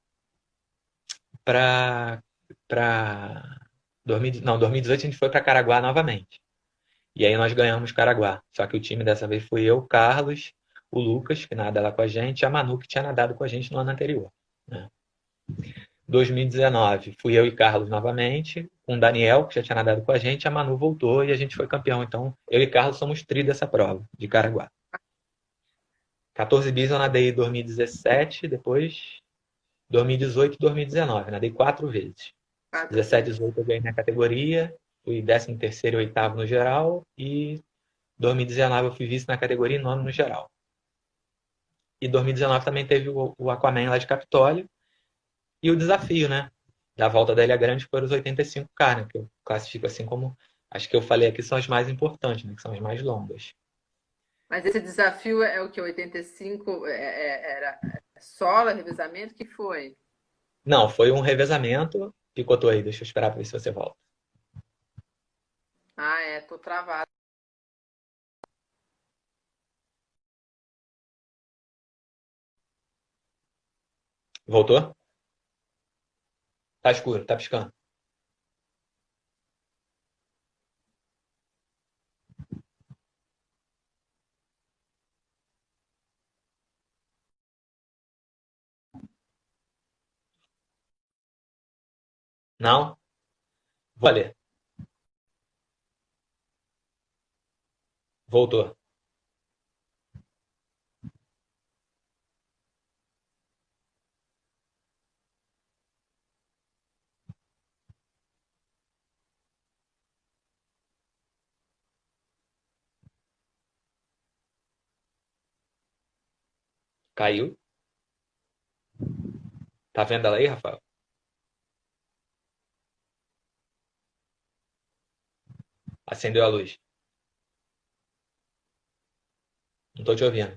pra 2018 a gente foi pra Caraguá novamente. E aí nós ganhamos Caraguá. Só que o time dessa vez foi eu, o Carlos, o Lucas, que nada lá com a gente, e a Manu, que tinha nadado com a gente no ano anterior, né? 2019 fui eu e Carlos novamente, com o Daniel, que já tinha nadado com a gente, a Manu voltou e a gente foi campeão. Então, eu e Carlos somos tri dessa prova, de Caraguá. 14 bis eu nadei em 2017, depois 2018 e 2019. Nadei 4 vezes. 17 e vezes. 18 eu ganhei na categoria, fui 13º e oitavo no geral, e 2019 eu fui vice na categoria e nono no geral. E 2019 também teve o Aquaman lá de Capitólio e o desafio, né? Da volta da Ilha Grande foram os 85K, né? Que eu classifico assim como, acho que eu falei aqui, são as mais importantes, né? Que são as mais longas. Mas esse desafio é o que? 85 era solo, revezamento? Que foi? Não, foi um revezamento. Picotou aí, deixa eu esperar para ver se você volta. Ah, tô travado. Voltou? Tá escuro, tá piscando. Não? Vou ler. Voltou. Caiu. Tá vendo ela aí, Rafael? Acendeu a luz. tô te ouvindo.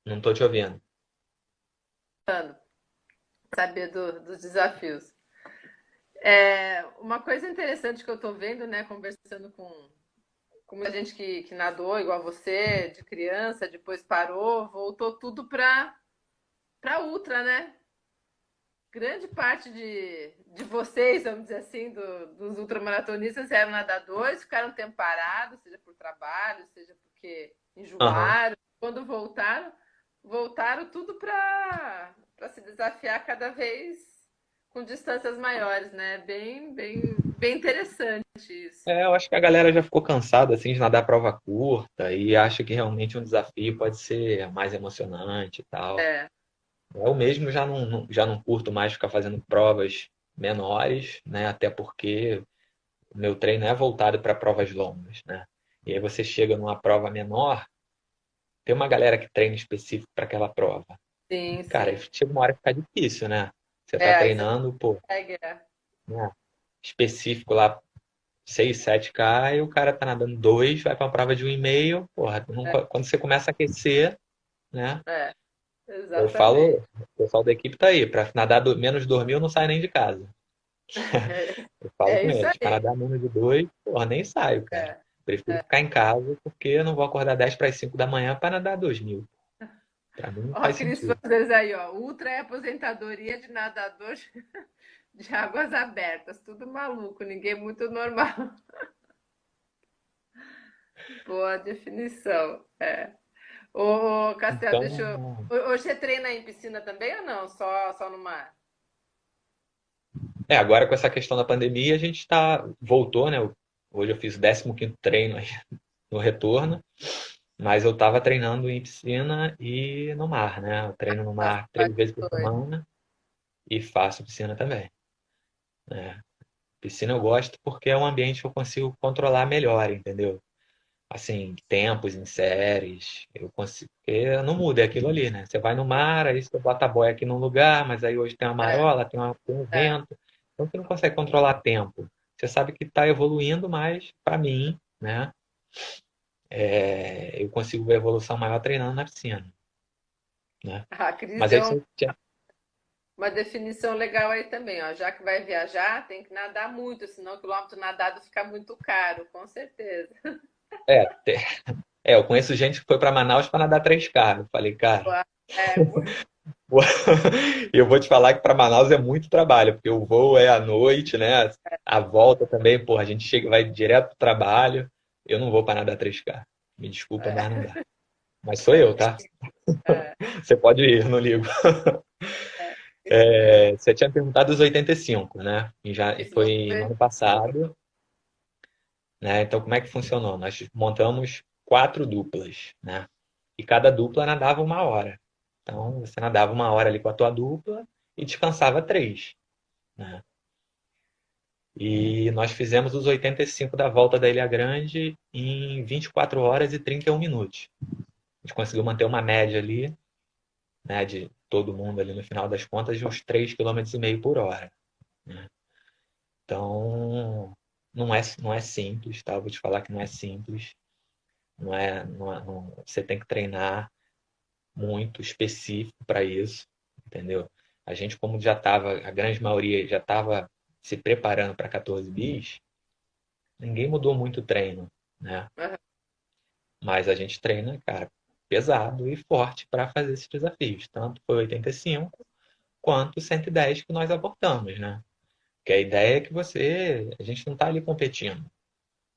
Não tô te ouvindo. Saber dos desafios. Uma coisa interessante que eu tô vendo, né, conversando com muita gente que nadou igual você, de criança, depois parou, voltou tudo para ultra, né? Grande parte de vocês, vamos dizer assim, dos ultramaratonistas eram nadadores, ficaram um tempo parados, seja por trabalho, seja porque Aham. enjoaram. Quando voltaram, voltaram tudo para se desafiar cada vez com distâncias maiores, né? Bem interessante isso. Eu acho que a galera já ficou cansada assim de nadar prova curta e acha que realmente um desafio pode ser mais emocionante e tal. É, Eu mesmo já não curto mais ficar fazendo provas menores, né? Até porque o meu treino é voltado para provas longas, né? E aí você chega numa prova menor, tem uma galera que treina específico para aquela prova. sim, Cara, aí sim. chega uma hora que fica difícil, né? Você tá Aí você treinando, pô, consegue. né, específico lá 6, 7K e o cara tá nadando 2, vai pra uma prova de 1,5, porra, É, quando você começa a aquecer, né? é, Eu exatamente. falo, o pessoal da equipe tá aí, pra nadar menos 2.000 não sai nem de casa. Eu falo É com isso eles, para aí. nadar menos de 2, porra, nem saio, cara. É. Prefiro ficar em casa porque eu não vou acordar 10 para as 5 da manhã para nadar 2.000. Pra mim não Ó, faz aqueles sentido. fãs aí, ó. Ultra é aposentadoria de nadador de águas abertas. Tudo maluco, ninguém muito normal. Boa definição. É. Ô, Castel, deixa eu. Então, Hoje você treina em piscina também ou não? Só no mar? agora com essa questão da pandemia, a gente voltou, né? Hoje eu fiz o 15º treino aí no retorno, mas eu estava treinando em piscina e no mar, né? Eu treino no Nossa, mar faz 3 vezes por dois. semana e faço piscina também, né? Piscina eu gosto porque é um ambiente que eu consigo controlar melhor, entendeu? Assim, tempos em séries, eu consigo, porque não muda, é aquilo ali, né? Você vai no mar, aí você bota a boia aqui num lugar, mas aí hoje tem uma É, marola, tem um é. vento, então você não consegue controlar tempo. Você sabe que está evoluindo, mas para mim, né, eu consigo ver evolução maior treinando na piscina, né? A Cris Mas aí deu você tinha... uma definição legal aí também, ó. Já que vai viajar, tem que nadar muito, senão o quilômetro nadado fica muito caro, com certeza. é, eu conheço gente que foi para Manaus para nadar 3K. Eu falei, cara, É, e eu vou te falar que para Manaus é muito trabalho, porque o voo é à noite, né? A volta também, pô, a gente chega, vai direto pro trabalho. Eu não vou para nadar 3K. Me desculpa, mas não dá. Mas sou a eu, gente tá? é, Você pode ir, não ligo. isso mesmo. Você tinha perguntado os 85, né? E já Isso, vamos foi no ver. ano passado, né? Então, como é que funcionou? Nós montamos 4 duplas, né? E cada dupla nadava 1 hora. Então, você nadava 1 hora ali com a tua dupla e descansava 3, né? E nós fizemos os 85 da volta da Ilha Grande em 24 horas e 31 minutos. A gente conseguiu manter uma média ali, né, de todo mundo ali no final das contas, de uns 3,5 km por hora, né? Então, não é simples, tá? Vou te falar que não é simples. Você tem que treinar muito específico para isso, entendeu? A gente, como já estava, a grande maioria já estava se preparando para 14 bis, ninguém mudou muito o treino, né? Aham. Mas a gente treina, cara, pesado e forte para fazer esses desafios. Tanto foi 85 quanto 110 que nós abordamos, né? Porque a ideia é que a gente não está ali competindo,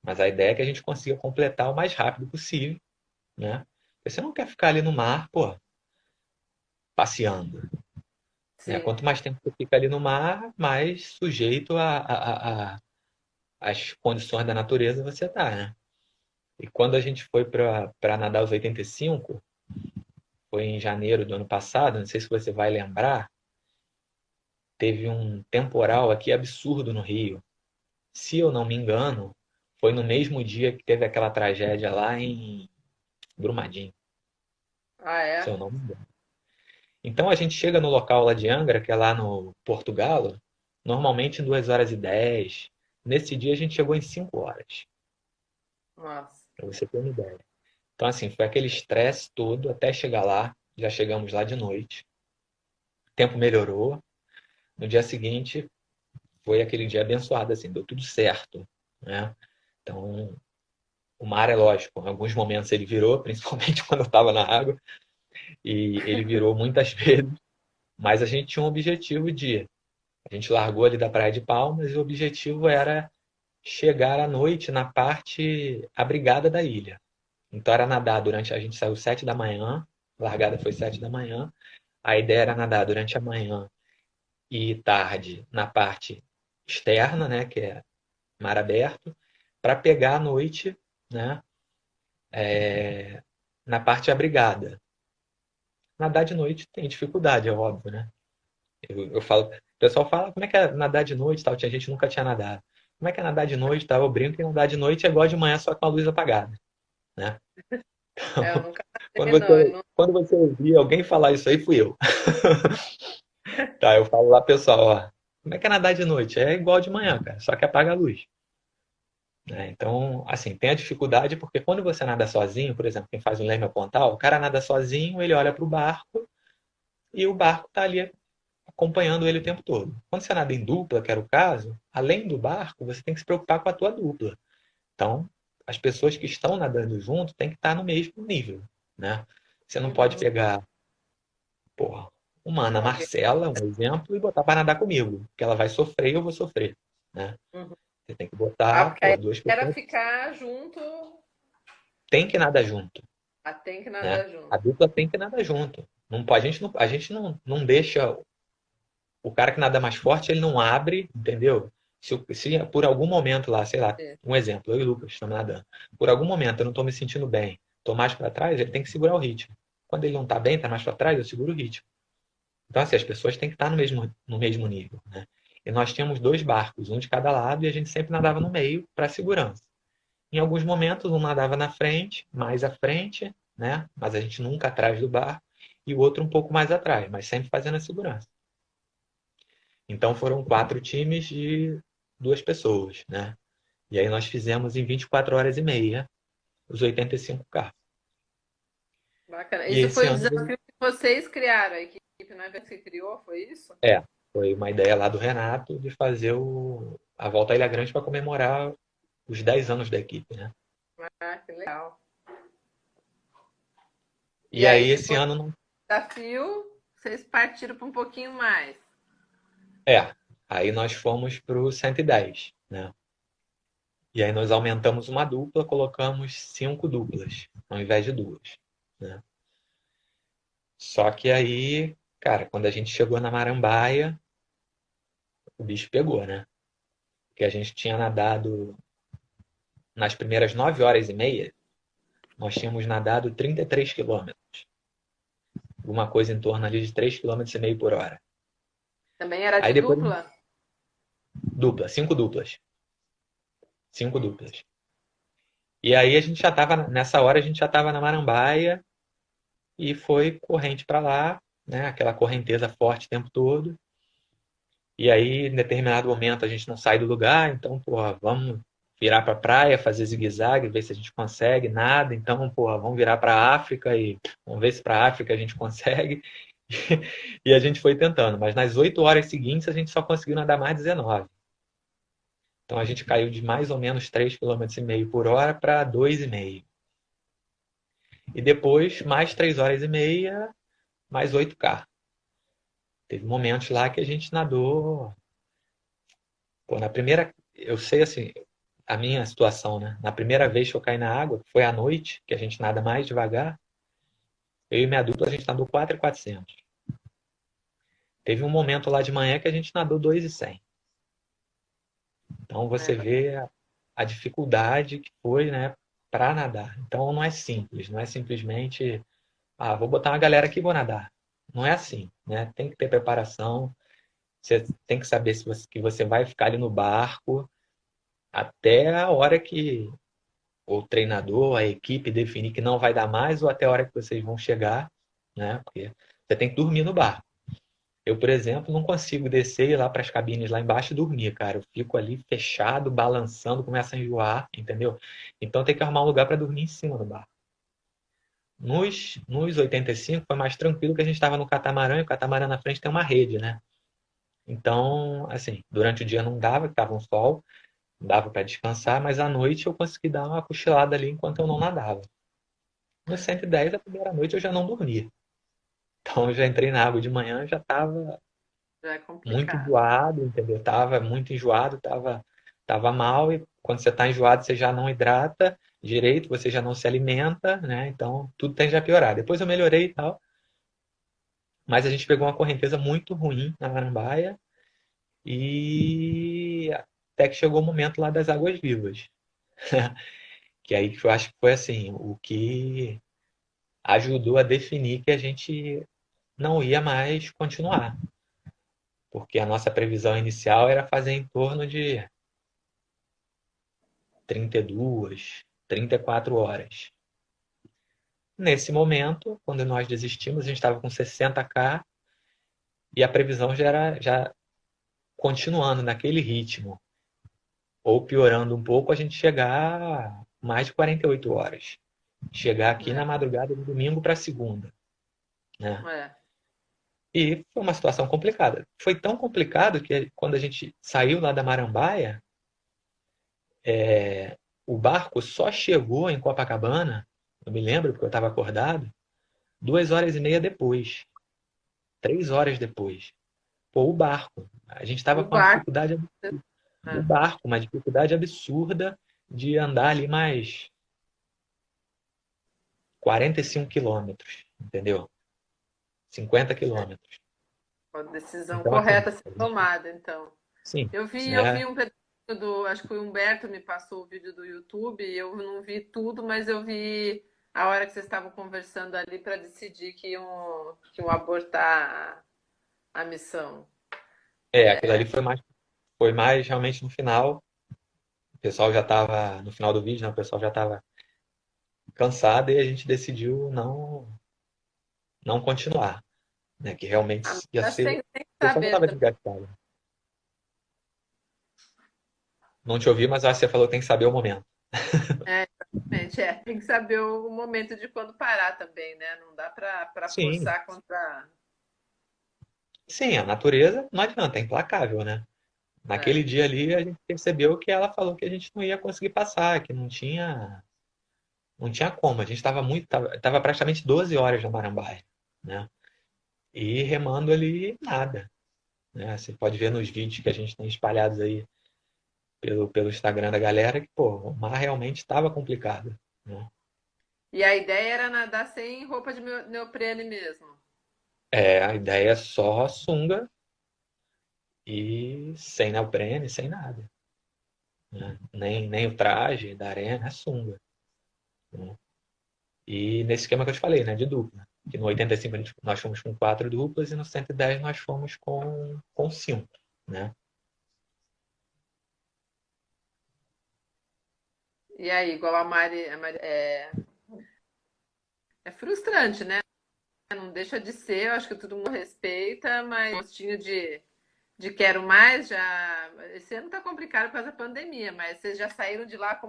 mas a ideia é que a gente consiga completar o mais rápido possível, né? Porque você não quer ficar ali no mar, pô, passeando, né? Sim. Quanto mais tempo você fica ali no mar, mais sujeito às condições da natureza você tá, né? E quando a gente foi para nadar os 85, foi em janeiro do ano passado, não sei se você vai lembrar, teve um temporal aqui absurdo no Rio. Se eu não me engano, foi no mesmo dia que teve aquela tragédia lá em Brumadinho, Ah, se é? eu não me engano. Então a gente chega no local lá de Angra, que é lá no Porto Galo, normalmente em 2 horas e 10. Nesse dia a gente chegou em 5 horas, Nossa. para você ter uma ideia. Então, assim, foi aquele estresse todo até chegar lá. Já chegamos lá de noite. O tempo melhorou. No dia seguinte, foi aquele dia abençoado, assim, deu tudo certo, né? Então, o mar é lógico, em alguns momentos ele virou, principalmente quando eu estava na água, e ele virou muitas vezes, mas a gente tinha um objetivo de. A gente largou ali da Praia de Palmas e o objetivo era chegar à noite na parte abrigada da ilha. Então era nadar durante. A gente saiu 7 da manhã, a largada foi 7 da manhã. A ideia era nadar durante a manhã e tarde na parte externa, né, que é mar aberto, para pegar à noite, né, na parte abrigada. Nadar de noite tem dificuldade, é óbvio, né? Eu falo, o pessoal fala, como é que é nadar de noite, tal? Tinha gente que nunca tinha nadado. Como é que é nadar de noite, tal? Eu brinco que nadar de noite é igual de manhã, só com a luz apagada, né? É, eu nunca Quando nadei, não. Eu você, não... quando você ouvir alguém falar isso aí, fui eu. Tá, eu falo lá, pessoal, ó, como é que é nadar de noite? É igual de manhã, cara, só que apaga a luz. Né? Então, assim, tem a dificuldade porque quando você nada sozinho, por exemplo, quem faz um leme apontal, o cara nada sozinho, ele olha para o barco e o barco está ali acompanhando ele o tempo todo. Quando você nada em dupla, que era o caso, além do barco, você tem que se preocupar com a tua dupla. Então, as pessoas que estão nadando junto têm que estar no mesmo nível, né? Você não pode Uhum. pegar, porra, uma Ana Alguém. Marcela, um exemplo, e botar para nadar comigo, porque ela vai sofrer e eu vou sofrer, né? Uhum. Você tem que Ah, botar, porque pô, aí duas era pessoas ficar junto, tem que nadar junto, ah, tem que né? nadar junto. A dupla tem que nadar junto. Não, a gente não deixa o cara que nada mais forte, ele não abre, entendeu? Se por algum momento lá, sei lá, É. um exemplo, eu e o Lucas estamos nadando. Por algum momento eu não estou me sentindo bem, estou mais para trás, ele tem que segurar o ritmo. Quando ele não está bem, está mais para trás, eu seguro o ritmo. Então, assim, as pessoas têm que estar no mesmo nível, né? E nós tínhamos dois barcos, um de cada lado, e a gente sempre nadava no meio para segurança. Em alguns momentos, um nadava na frente, mais à frente, né? Mas a gente nunca atrás do barco, e o outro um pouco mais atrás, mas sempre fazendo a segurança. Então foram 4 times de 2 pessoas, né? E aí nós fizemos em 24 horas e meia os 85K. Bacana. E Isso esse foi o ano desafio que vocês criaram, a equipe, não é você que criou, foi isso? é, foi uma ideia lá do Renato de fazer a volta à Ilha Grande para comemorar os 10 anos da equipe, né? Ah, que legal. E E aí aí, esse depois do ano não desafio, vocês partiram para um pouquinho mais. é. Aí nós fomos para o 110, né? E aí nós aumentamos uma dupla, colocamos 5 duplas, ao invés de duas, né? Só que aí, cara, quando a gente chegou na Marambaia, o bicho pegou, né? Porque a gente tinha nadado nas primeiras 9 horas e meia, nós tínhamos nadado 33 quilômetros, alguma coisa em torno ali de 3,5 km por hora. Também era Aí de depois, dupla? dupla, 5 duplas, 5 duplas. E aí a gente já estava, nessa hora a gente já estava na Marambaia e foi corrente para lá, né? Aquela correnteza forte o tempo todo. E aí, em determinado momento, a gente não sai do lugar, então, porra, vamos virar para a praia, fazer zigue-zague, ver se a gente consegue, nada. Então, porra, vamos virar para a África e vamos ver se para a África a gente consegue. E a gente foi tentando, mas nas 8 horas seguintes a gente só conseguiu nadar mais 19. Então a gente caiu de mais ou menos 3,5 km por hora para 2,5. E depois, mais 3 horas e meia, mais 8K. Teve momentos lá que a gente nadou. Pô, na primeira, eu sei assim, a minha situação, né? Na primeira vez que eu caí na água, foi à noite, que a gente nada mais devagar. Eu e minha dupla, a gente nadou 4,400. Teve um momento lá de manhã que a gente nadou 2,100. Então É, você vê a dificuldade que foi, né, para nadar. Então não é simples, não é simplesmente, vou botar uma galera aqui e vou nadar. Não é assim, né? Tem que ter preparação, você tem que saber que você vai ficar ali no barco até a hora que o treinador, a equipe definir que não vai dar mais ou até a hora que vocês vão chegar, né? Porque você tem que dormir no barco. Eu, por exemplo, não consigo descer e ir lá para as cabines lá embaixo e dormir, cara. Eu fico ali fechado, balançando, começa a enjoar, entendeu? Então tem que arrumar um lugar para dormir em cima do barco. Nos 85 foi mais tranquilo que a gente estava no catamarã e o catamarã na frente tem uma rede, né? Então, assim, durante o dia não dava, que estava um sol, dava para descansar, mas à noite eu consegui dar uma cochilada ali enquanto eu não nadava. No 110, a primeira noite eu já não dormia. Então eu já entrei na água de manhã, já estava Já é muito complicado. enjoado, entendeu? Tava muito enjoado, tava mal, e quando você está enjoado, você já não hidrata direito, você já não se alimenta, né? Então tudo tende a piorar. Depois eu melhorei e tal, mas a gente pegou uma correnteza muito ruim na Marambaia e até que chegou o momento lá das águas vivas. Que aí eu acho que foi assim, o que ajudou a definir que a gente não ia mais continuar, porque a nossa previsão inicial era fazer em torno de 32, 34 horas. Nesse momento, quando nós desistimos, a gente estava com 60K e a previsão já era já continuando naquele ritmo, ou piorando um pouco, a gente chegar a mais de 48 horas. Chegar aqui É, na madrugada do domingo para segunda, né? é. E foi uma situação complicada. Foi tão complicado que quando a gente saiu lá da Marambaia, o barco só chegou em Copacabana, eu me lembro porque eu estava acordado, 2 horas e meia depois, 3 horas depois. Pô, o barco. A gente estava O com uma barco. dificuldade, o É. barco, uma dificuldade absurda de andar ali mais 45 quilômetros, entendeu? 50 quilômetros. A decisão Então, assim, correta a ser tomada, então. sim, Eu vi né? um pedaço do, acho que o Humberto me passou o vídeo do YouTube, eu não vi tudo, mas eu vi a hora que vocês estavam conversando ali para decidir que iam abortar a missão. Aquilo ali foi mais realmente no final. O pessoal já estava, no final do vídeo, né? O pessoal já estava cansado e a gente decidiu não continuar, né? Que realmente Ah, ia mas acho que ser. O tem que pessoal já saber estava também. desgastado. Não te ouvi, mas acho que você falou que tem que saber o momento. É, exatamente. Tem que saber o momento de quando parar também, né? Não dá para Sim, forçar contra. sim, a natureza não adianta, é implacável, né? Naquele É. dia ali a gente percebeu que ela falou que a gente não ia conseguir passar, que não tinha como. A gente estava tava praticamente 12 horas no Marambaia, né? E remando ali nada, né? Você pode ver nos vídeos que a gente tem espalhados aí pelo Instagram da galera que, pô, o mar realmente estava complicado, né? E a ideia era nadar sem roupa de neoprene mesmo. A ideia é só sunga e sem neoprene, sem nada, né? Nem o traje da arena, é sunga, né? E nesse esquema que eu te falei, né, de dupla. Que no 85 nós fomos com 4 duplas e no 110 nós fomos com 5, né? E aí, igual é frustrante, né? Não deixa de ser, eu acho que todo mundo respeita, mas gostinho de quero mais já. Esse ano tá complicado por causa da pandemia, mas vocês já saíram de lá com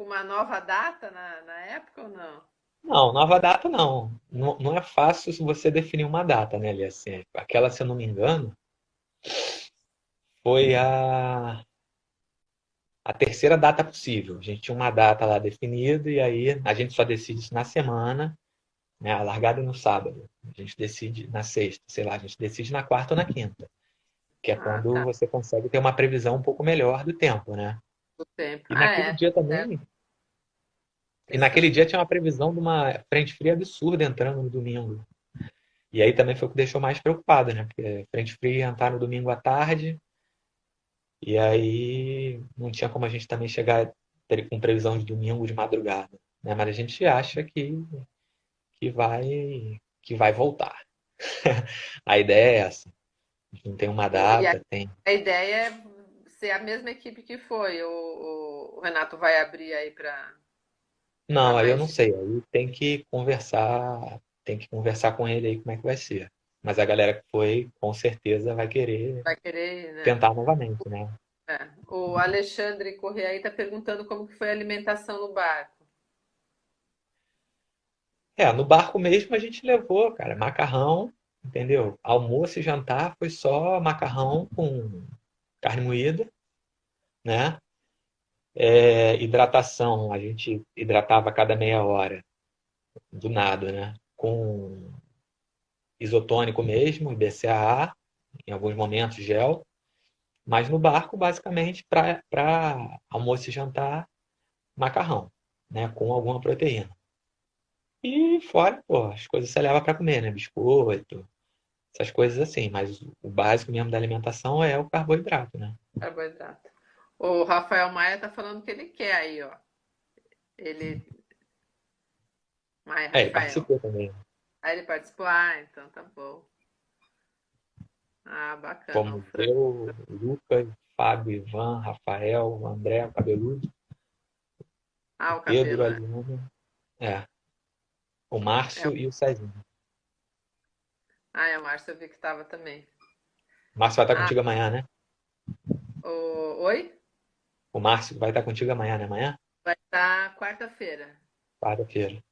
uma nova data na época ou não? Não, nova data não. Não, não é fácil se você definir uma data, né, ali, assim. Aquela, se eu não me engano, foi a terceira data possível. A gente tinha uma data lá definida e aí a gente só decide isso na semana, né? A largada é no sábado. A gente decide na sexta, sei lá, a gente decide na quarta ou na quinta, que é Ah, quando tá. você consegue ter uma previsão um pouco melhor do tempo, né? O tempo. E Ah, naquele é. dia É também, e questão naquele de. dia tinha uma previsão de uma frente fria absurda entrando no domingo. E aí também foi o que deixou mais preocupado, né? Porque a frente fria ia entrar no domingo à tarde, e aí não tinha como a gente também chegar com previsão de domingo de madrugada, né? Mas a gente acha que vai voltar. A ideia é essa. A gente não tem uma E a, data, tem. a ideia é ser a mesma equipe que foi. O Renato vai abrir aí para Não, aí eu mais não gente. sei. Aí tem que conversar com ele aí como é que vai ser. Mas a galera que foi, com certeza, vai querer Vai querer, né? tentar novamente, né? É. O Alexandre Correia aí está perguntando como que foi a alimentação no barco. No barco mesmo a gente levou, cara, macarrão, entendeu? Almoço e jantar foi só macarrão com carne moída, né? Hidratação, a gente hidratava a cada meia hora, do nada, né? Com isotônico mesmo, BCAA, em alguns momentos gel, mas no barco, basicamente, para almoço e jantar, macarrão, né? Com alguma proteína. E fora, pô, as coisas você leva para comer, né? Biscoito, essas coisas assim, mas o básico mesmo da alimentação é o carboidrato, né? Carboidrato. O Rafael Maia tá falando que ele quer aí, ó. Ele. Maia, Ele Rafael. participou também. Aí ele participou. Ah, então tá bom. Ah, bacana. O Fomos eu, Lucas, Fábio, Ivan, Rafael, André, o Cabeludo, Ah, o Pedro, cabelo. a É. Liana, o É. Márcio e o Cezinho. Ah, é, o Márcio eu vi que tava também. O Márcio vai estar Ah, contigo amanhã, né? oi? O Márcio vai estar contigo amanhã, né? Amanhã? Vai estar quarta-feira. Quarta-feira.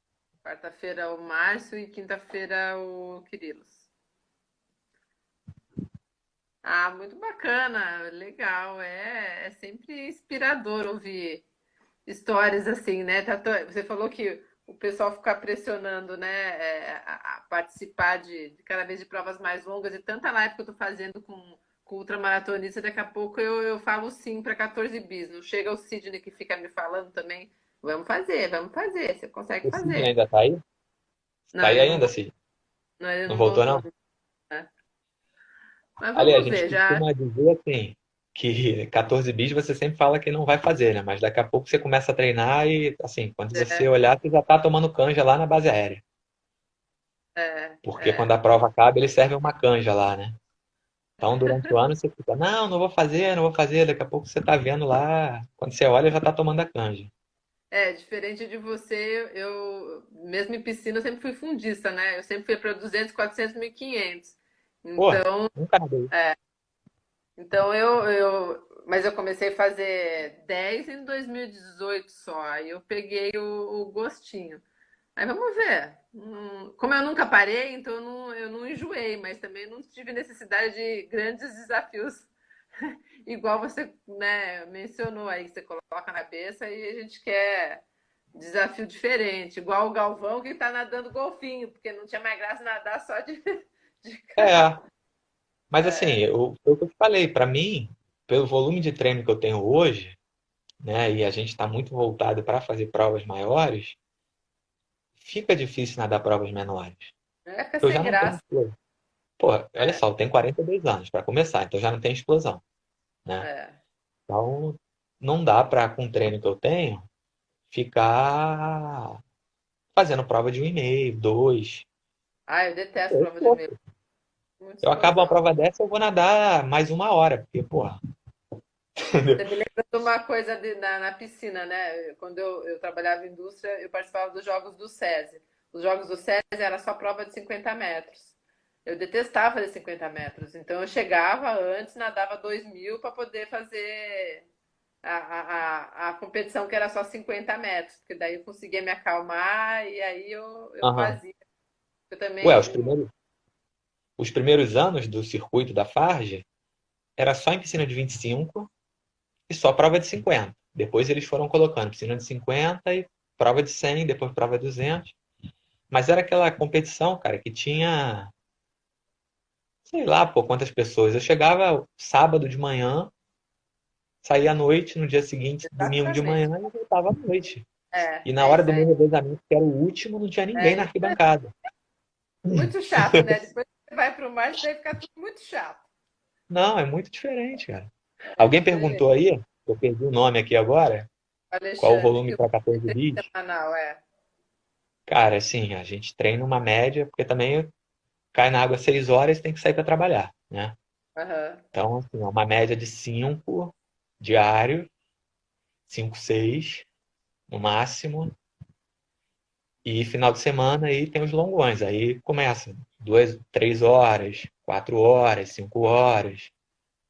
Quarta-feira o Márcio e quinta-feira o Quirilos. Ah, muito bacana, legal. É sempre inspirador ouvir histórias assim, né? Você falou que o pessoal ficar pressionando, né, a participar de cada vez de provas mais longas, e tanta live que eu tô fazendo com ultramaratonista, daqui a pouco eu falo sim para 14 bis. Não chega o Sidney que fica me falando também, vamos fazer, você consegue O Sidney fazer. ainda tá aí? Tá Não, aí ele não, ainda, Sidney? não, ele Não não voltou, voltou, não? né? Mas Ali, a vamos gente ver, já. costuma dizer assim, que 14 bis você sempre fala que não vai fazer, né? Mas daqui a pouco você começa a treinar e, assim, quando você É, olhar, você já tá tomando canja lá na base aérea. Porque quando é. a prova acaba, eles servem uma canja lá, né? Então, durante o ano, você fica, não, não vou fazer, não vou fazer. Daqui a pouco você tá vendo lá, quando você olha, já tá tomando a canja. É, diferente de você, mesmo em piscina, eu sempre fui fundista, né? Eu sempre fui para 200, 400, 1.500. Porra, Então, nunca nadei. então mas eu comecei a fazer 10 em 2018 só. Aí eu peguei o gostinho. Aí vamos ver. Como eu nunca parei, então eu não enjoei, mas também não tive necessidade de grandes desafios, igual você, né, mencionou aí, que você coloca na cabeça e a gente quer desafio diferente, igual o Galvão que tá nadando golfinho, porque não tinha mais graça nadar só de cara. É, mas assim, foi o que eu te falei, pra mim, pelo volume de treino que eu tenho hoje, né, e a gente tá muito voltado para fazer provas maiores, fica difícil nadar provas menores. É, fica Eu já sem não tenho graça. explosão. Pô, olha É, só, eu tenho 42 anos para começar, então já não tenho explosão, né? é. Então, não dá para, com o treino que eu tenho, ficar fazendo prova de 1,5, 2. Ah, eu detesto Pô, prova de meio, muita eu acabo uma explosão. prova dessa, eu vou nadar mais uma hora, porque, porra, entendeu? Você me lembra de uma coisa na piscina, né? Quando eu trabalhava em indústria, eu participava dos jogos do SESI. Os jogos do SESI era só prova de 50 metros. Eu detestava fazer 50 metros. Então eu chegava antes, nadava 2.000 para poder fazer a competição que era só 50 metros. Porque daí eu conseguia me acalmar e aí eu Aham. fazia. Eu Ué, também. os primeiros anos do circuito da Farge era só em piscina de 25 e só prova de 50. Depois eles foram colocando piscina de 50 e prova de 100, depois prova de 200. Mas era aquela competição, cara, que tinha, sei lá, pô, quantas pessoas. Eu chegava sábado de manhã, saía à noite, no dia seguinte, domingo de manhã, Exatamente. e voltava à noite. E na É hora isso do meu aí. revezamento, que era o último, não tinha ninguém É na isso aí. arquibancada. Muito chato, né? Depois que você vai para o mar, isso daí fica tudo muito chato. Não, é muito diferente, cara. É Alguém diferente. perguntou aí, eu perdi o nome aqui agora, qual o Alexandre, volume que o para 14 treino bis? semanal é. Cara, assim, a gente treina uma média, porque também cai na água 6 horas e tem que sair para trabalhar, né? Aham. Então, assim, é uma média de 5 diário, 5, 6 no máximo. E final de semana aí tem os longões. Aí começa 2, 3 horas, 4 horas, 5 horas,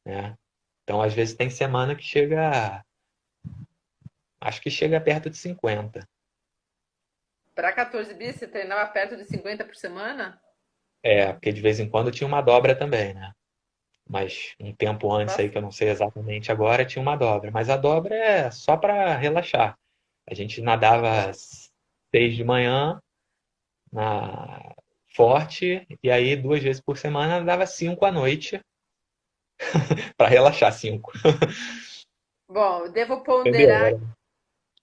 né? Então, às vezes tem semana que chega, acho que chega perto de 50. Para 14 bis, você treinava perto de 50 por semana? Porque de vez em quando tinha uma dobra também, né? Mas um tempo antes aí, Bas- que eu não sei exatamente agora, tinha uma dobra. Mas a dobra é só para relaxar. A gente nadava 6 de manhã na forte, e aí 2 vezes por semana nadava 5 à noite para relaxar 5. Bom, eu devo Entendeu? ponderar.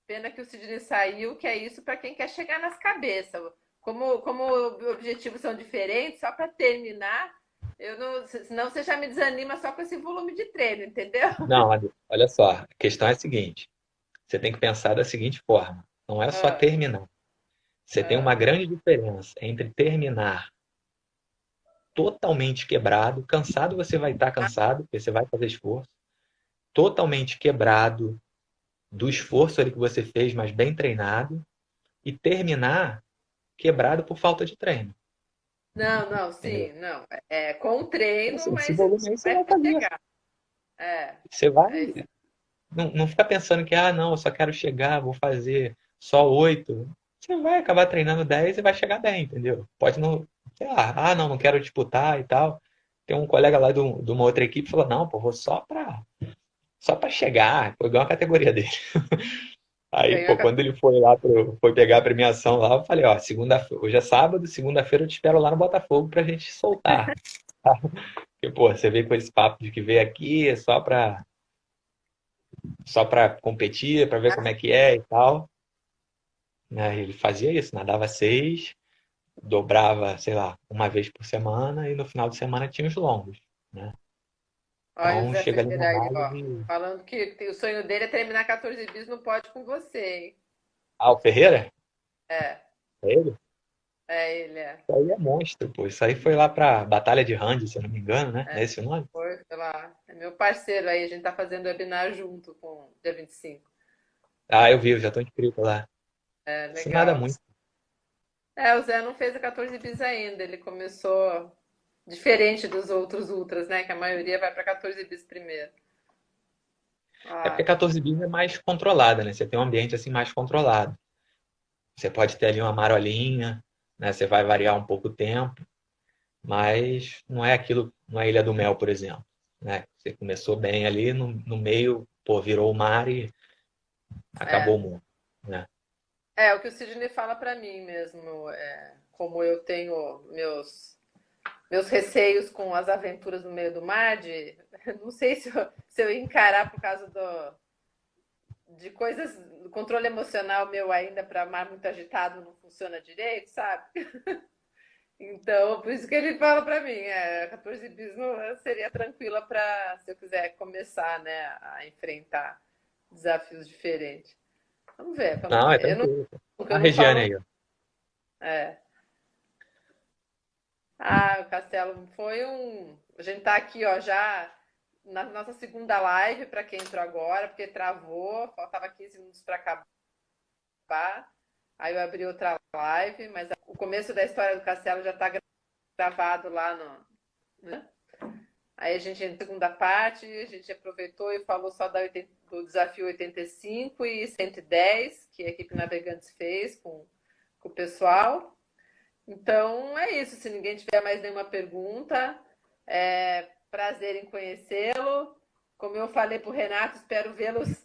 Pena que o Sidney saiu, que é isso para quem quer chegar nas cabeças. Como objetivos são diferentes, só para terminar, eu não, senão você já me desanima só com esse volume de treino, entendeu? Não, olha só, a questão é a seguinte: você tem que pensar da seguinte forma: não é só Ah, terminar. Você tem uma ah. grande diferença entre terminar totalmente quebrado, cansado você vai estar cansado, porque você vai fazer esforço, totalmente quebrado do esforço ali que você fez, mas bem treinado, e terminar quebrado por falta de treino, Não, não, entendeu? sim, não. É com o Então, treino, assim, esse mas volume aí você vai vai fazer. chegar. É, Você vai. é isso. Não fica pensando que, não, eu só quero chegar, vou fazer só 8. Você vai acabar treinando 10 e vai chegar bem, entendeu? Pode não, sei lá, não quero disputar e tal. Tem um colega lá de uma outra equipe que falou, não, pô, vou só pra chegar, foi igual a categoria dele. Aí, Ganhou pô, quando ele foi lá, foi pegar a premiação lá, eu falei, ó, hoje é sábado, segunda-feira eu te espero lá no Botafogo pra gente soltar. Porque, pô, você veio com esse papo de que veio aqui só pra competir, pra ver como é que é e tal. Né? Ele fazia isso, nadava 6, dobrava, sei lá, uma vez por semana e no final de semana tinha os longos, né? Olha o Então Zé chega ali na Ferreira aí, base ó. de... Falando que o sonho dele é terminar 14 bis no pódio com você, hein? O Ferreira? É, É ele? ele é. Isso aí é monstro, pô. Isso aí foi lá pra Batalha de Randy, se eu não me engano, né? É É, esse o nome? foi, sei lá. É meu parceiro aí, a gente tá fazendo webinar junto com o dia 25. Eu vi, eu já tô inscrito lá. É, Isso nada legal. muito. É, o Zé não fez a 14 bis ainda, ele começou diferente dos outros ultras, né? Que a maioria vai para 14 bis primeiro. É porque Ah, 14 bis é mais controlada, né? Você tem um ambiente assim mais controlado. Você pode ter ali uma marolinha, né? Você vai variar um pouco o tempo, mas não é aquilo, não é Ilha do Mel, por exemplo, né? Você começou bem ali, no meio, pô, virou o mar e acabou é. o mundo, né? É, o que o Sidney fala para mim mesmo, como eu tenho meus receios com as aventuras no meio do mar, não sei se eu encarar por causa de coisas, do controle emocional meu ainda para mar muito agitado não funciona direito, sabe? Então, por isso que ele fala para mim, 14 bis não seria tranquila para se eu quiser começar, né, a enfrentar desafios diferentes. Vamos ver, vamos Não, é ver. tranquilo. Eu A não Regiane falo. aí, ó. É. O Castelo foi um. A gente tá aqui, ó, já na nossa segunda live para quem entrou agora, porque travou, faltava 15 minutos para acabar. Aí eu abri outra live, mas o começo da história do Castelo já está gravado lá no. Né? Aí a gente entrou na segunda parte, a gente aproveitou e falou só do desafio 85 e 110, que a equipe Navegantes fez com o pessoal. Então é isso. Se ninguém tiver mais nenhuma pergunta, prazer em conhecê-lo. Como eu falei para o Renato, espero vê-los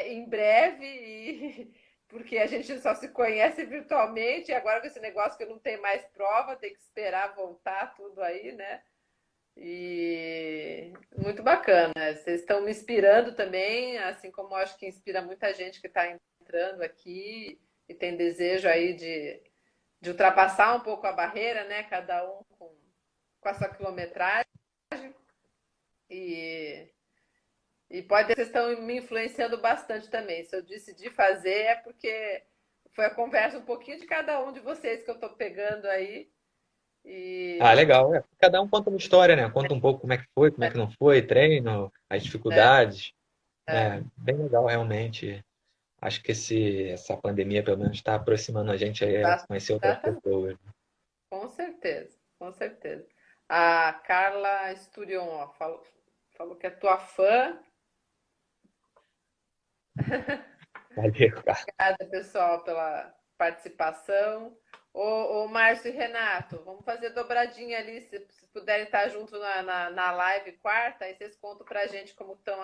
em breve, porque a gente só se conhece virtualmente. E agora com esse negócio que eu não tenho mais prova, tem que esperar voltar tudo aí, né? E muito bacana. Vocês estão me inspirando também, assim como eu acho que inspira muita gente que está entrando aqui e tem desejo aí de ultrapassar um pouco a barreira, né? Cada um com a sua quilometragem. E, e pode ser que vocês estão me influenciando bastante também. Se eu disse de fazer, é porque foi a conversa um pouquinho de cada um de vocês que eu estou pegando aí. E Legal. Cada um conta uma história, né? Conta um pouco como é que foi, como é que não foi, treino, as é, dificuldades. é, Bem legal, realmente. Acho que essa pandemia, pelo menos, está aproximando a gente aí a conhecer outras Exatamente. pessoas. Com certeza, com certeza. A Carla Sturion, ó, falou que é tua fã. Valeu, cara. Obrigada, pessoal, pela participação. Ô, Márcio e Renato, vamos fazer dobradinha ali, se puderem estar junto na live quarta, aí vocês contam pra gente como estão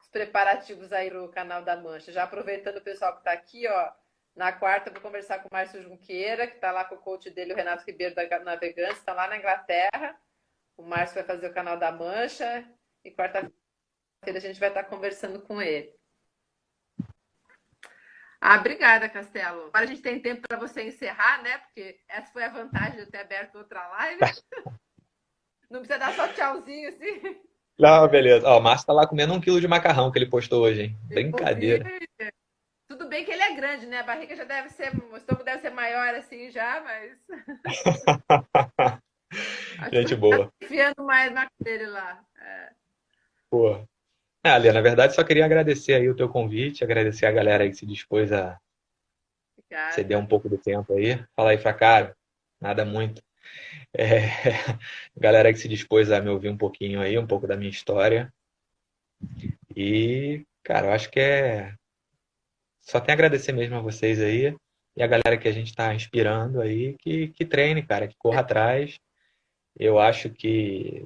os preparativos aí no canal da Mancha. Já aproveitando o pessoal que está aqui, ó, na quarta eu vou conversar com o Márcio Junqueira, que está lá com o coach dele, o Renato Ribeiro da Navegantes, está lá na Inglaterra. O Márcio vai fazer o canal da Mancha e quarta-feira a gente vai estar conversando com ele. Ah, obrigada, Castelo. Agora a gente tem tempo para você encerrar, né? Porque essa foi a vantagem de ter aberto outra live. Não precisa dar só tchauzinho assim. Não, beleza. Ó, o Márcio tá lá comendo 1 quilo de macarrão que ele postou hoje, hein? Eu vi. Brincadeira. Tudo bem que ele é grande, né? A barriga já deve ser, o estômago deve ser maior assim já, mas acho que Gente ele tá boa. enfiando mais na dele lá. É, Pô. Ah, Lia, na verdade, só queria agradecer aí o teu convite, agradecer a galera aí que se dispôs a ceder um obrigada. pouco do tempo aí. Fala aí, Fracaro. Nada muito. É, galera que se dispôs a me ouvir um pouquinho aí, um pouco da minha história. E, cara, eu acho que só tem a agradecer mesmo a vocês aí e a galera que a gente está inspirando aí, que treine, cara, que corra atrás. Eu acho que,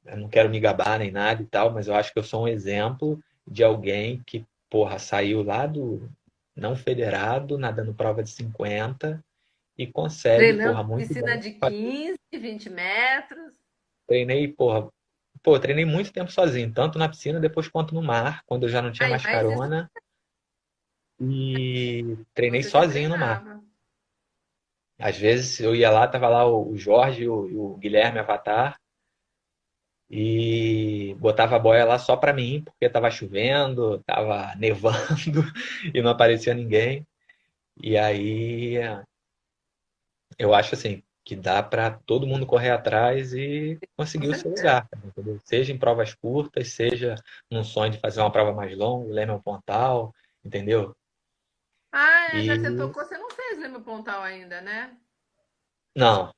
eu não quero me gabar nem nada e tal, mas eu acho que eu sou um exemplo de alguém que, porra, saiu lá do não federado, nadando prova de 50 e consegue, Treinando porra, muito piscina bem. de 15, 20 metros. Treinei, porra, pô, treinei muito tempo sozinho, tanto na piscina depois quanto no mar, quando eu já não tinha Aí, mais mas isso carona, e treinei você se sozinho no mar. treinava. Às vezes eu ia lá, tava lá o Jorge e o Guilherme Avatar e botava a boia lá só pra mim, porque tava chovendo, tava nevando e não aparecia ninguém. E aí eu acho assim que dá pra todo mundo correr atrás e Com conseguir o seu certeza. lugar, cara, entendeu? Seja em provas curtas, seja num sonho de fazer uma prova mais longa, Leme Pontal, entendeu? Ah, já que você E tocou, você não fez Leme Pontal ainda, né? não,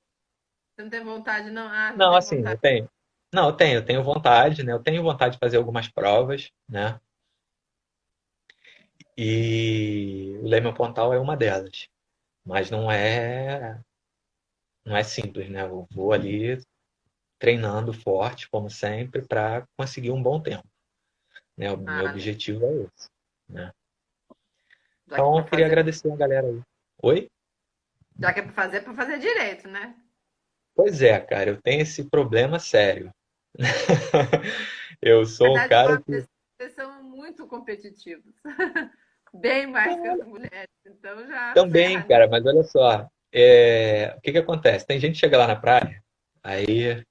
Você não tem vontade, não? Ah, não não, tem assim, vontade. eu tenho vontade, né? Eu tenho vontade de fazer algumas provas, né? E o Leme Pontal é uma delas. Mas não é simples, né? Eu vou ali treinando forte, como sempre, para conseguir um bom tempo, né? O meu Ah, legal. objetivo é esse, né? Já que é Então, para eu queria fazer, agradecer a galera aí. Oi? já que é para fazer direito, né? Pois é, cara, eu tenho esse problema sério. Eu Na sou um verdade, cara que. vocês são muito competitivos. Bem mais que as mulheres. Então já Também, ferra, né? cara, mas olha só. O que que acontece? Tem gente que chega lá na praia, aí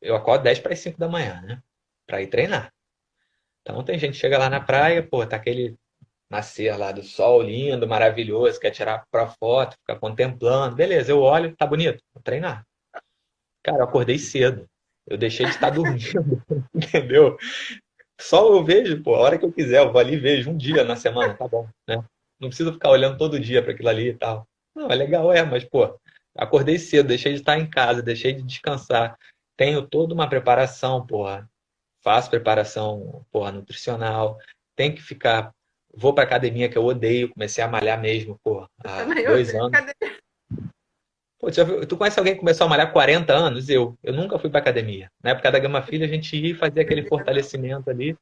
eu acordo 10 para as 5 da manhã, né? Pra ir treinar. Então tem gente que chega lá na praia, pô, tá aquele nascer lá do sol lindo, maravilhoso, quer tirar pra foto, ficar contemplando. Beleza, eu olho, tá bonito, vou treinar. Cara, eu acordei cedo. Eu deixei de estar dormindo, entendeu? Só eu vejo, pô, a hora que eu quiser, eu vou ali e vejo um dia na semana, tá bom, né? Não preciso ficar olhando todo dia para aquilo ali e tal. Não, é legal, mas, pô, acordei cedo, deixei de estar em casa, deixei de descansar. Tenho toda uma preparação, porra. Faço preparação, porra, nutricional. Tem que ficar. Vou pra academia que eu odeio, comecei a malhar mesmo, porra, Eu há também 2 anos. odeio. Pô, tu conhece alguém que começou a malhar há 40 anos? Eu nunca fui pra academia. Na época da Gama Filha, a gente ia fazer aquele fortalecimento ali.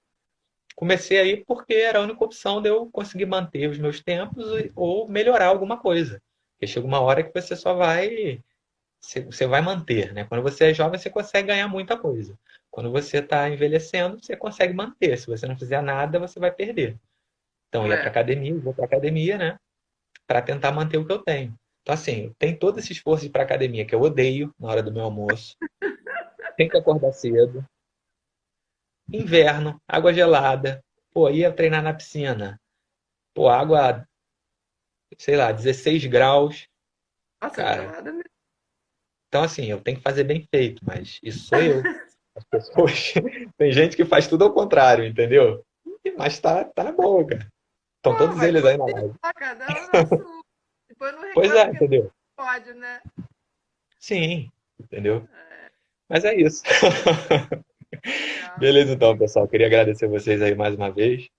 Comecei aí porque era a única opção de eu conseguir manter os meus tempos ou melhorar alguma coisa. Porque chega uma hora que você vai manter, né? Quando você é jovem, você consegue ganhar muita coisa. Quando você está envelhecendo, você consegue manter. Se você não fizer nada, você vai perder. Então, eu ia para É. academia, vou para academia, né? Para tentar manter o que eu tenho. Então, assim, tem todo esse esforço de ir para academia que eu odeio na hora do meu almoço. Tem que acordar cedo. Inverno, água gelada. Pô, ia treinar na piscina. Pô, água, sei lá, 16 graus, Nossa, cara. gelada mesmo. Então, assim, eu tenho que fazer bem feito, mas isso sou eu. As pessoas. Tem gente que faz tudo ao contrário, entendeu? Mas tá bom, cara. Estão Pô, todos vai eles aí na live. continuar, cada um na sua. Depois não Pois é, reclama que não entendeu? pode, né? Sim, entendeu? É, Mas é isso. legal. Beleza, então, pessoal. Queria agradecer vocês aí mais uma vez,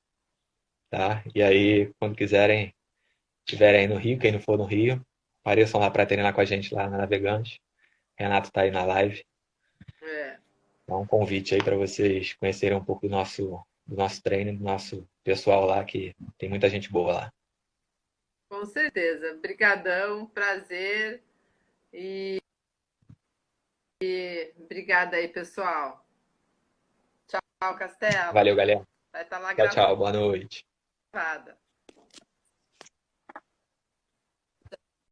tá? E aí, quando quiserem, estiverem aí no Rio, quem não for no Rio, apareçam lá para treinar com a gente lá na Navegante. Renato tá aí na live. É, Dá um convite aí para vocês conhecerem um pouco do nosso treino, do nosso pessoal lá, que tem muita gente boa lá. com certeza. Brigadão, prazer e obrigada aí, pessoal. Tchau, Castelo. Valeu, galera. Vai estar lá Tchau, tchau. Boa noite. gravada.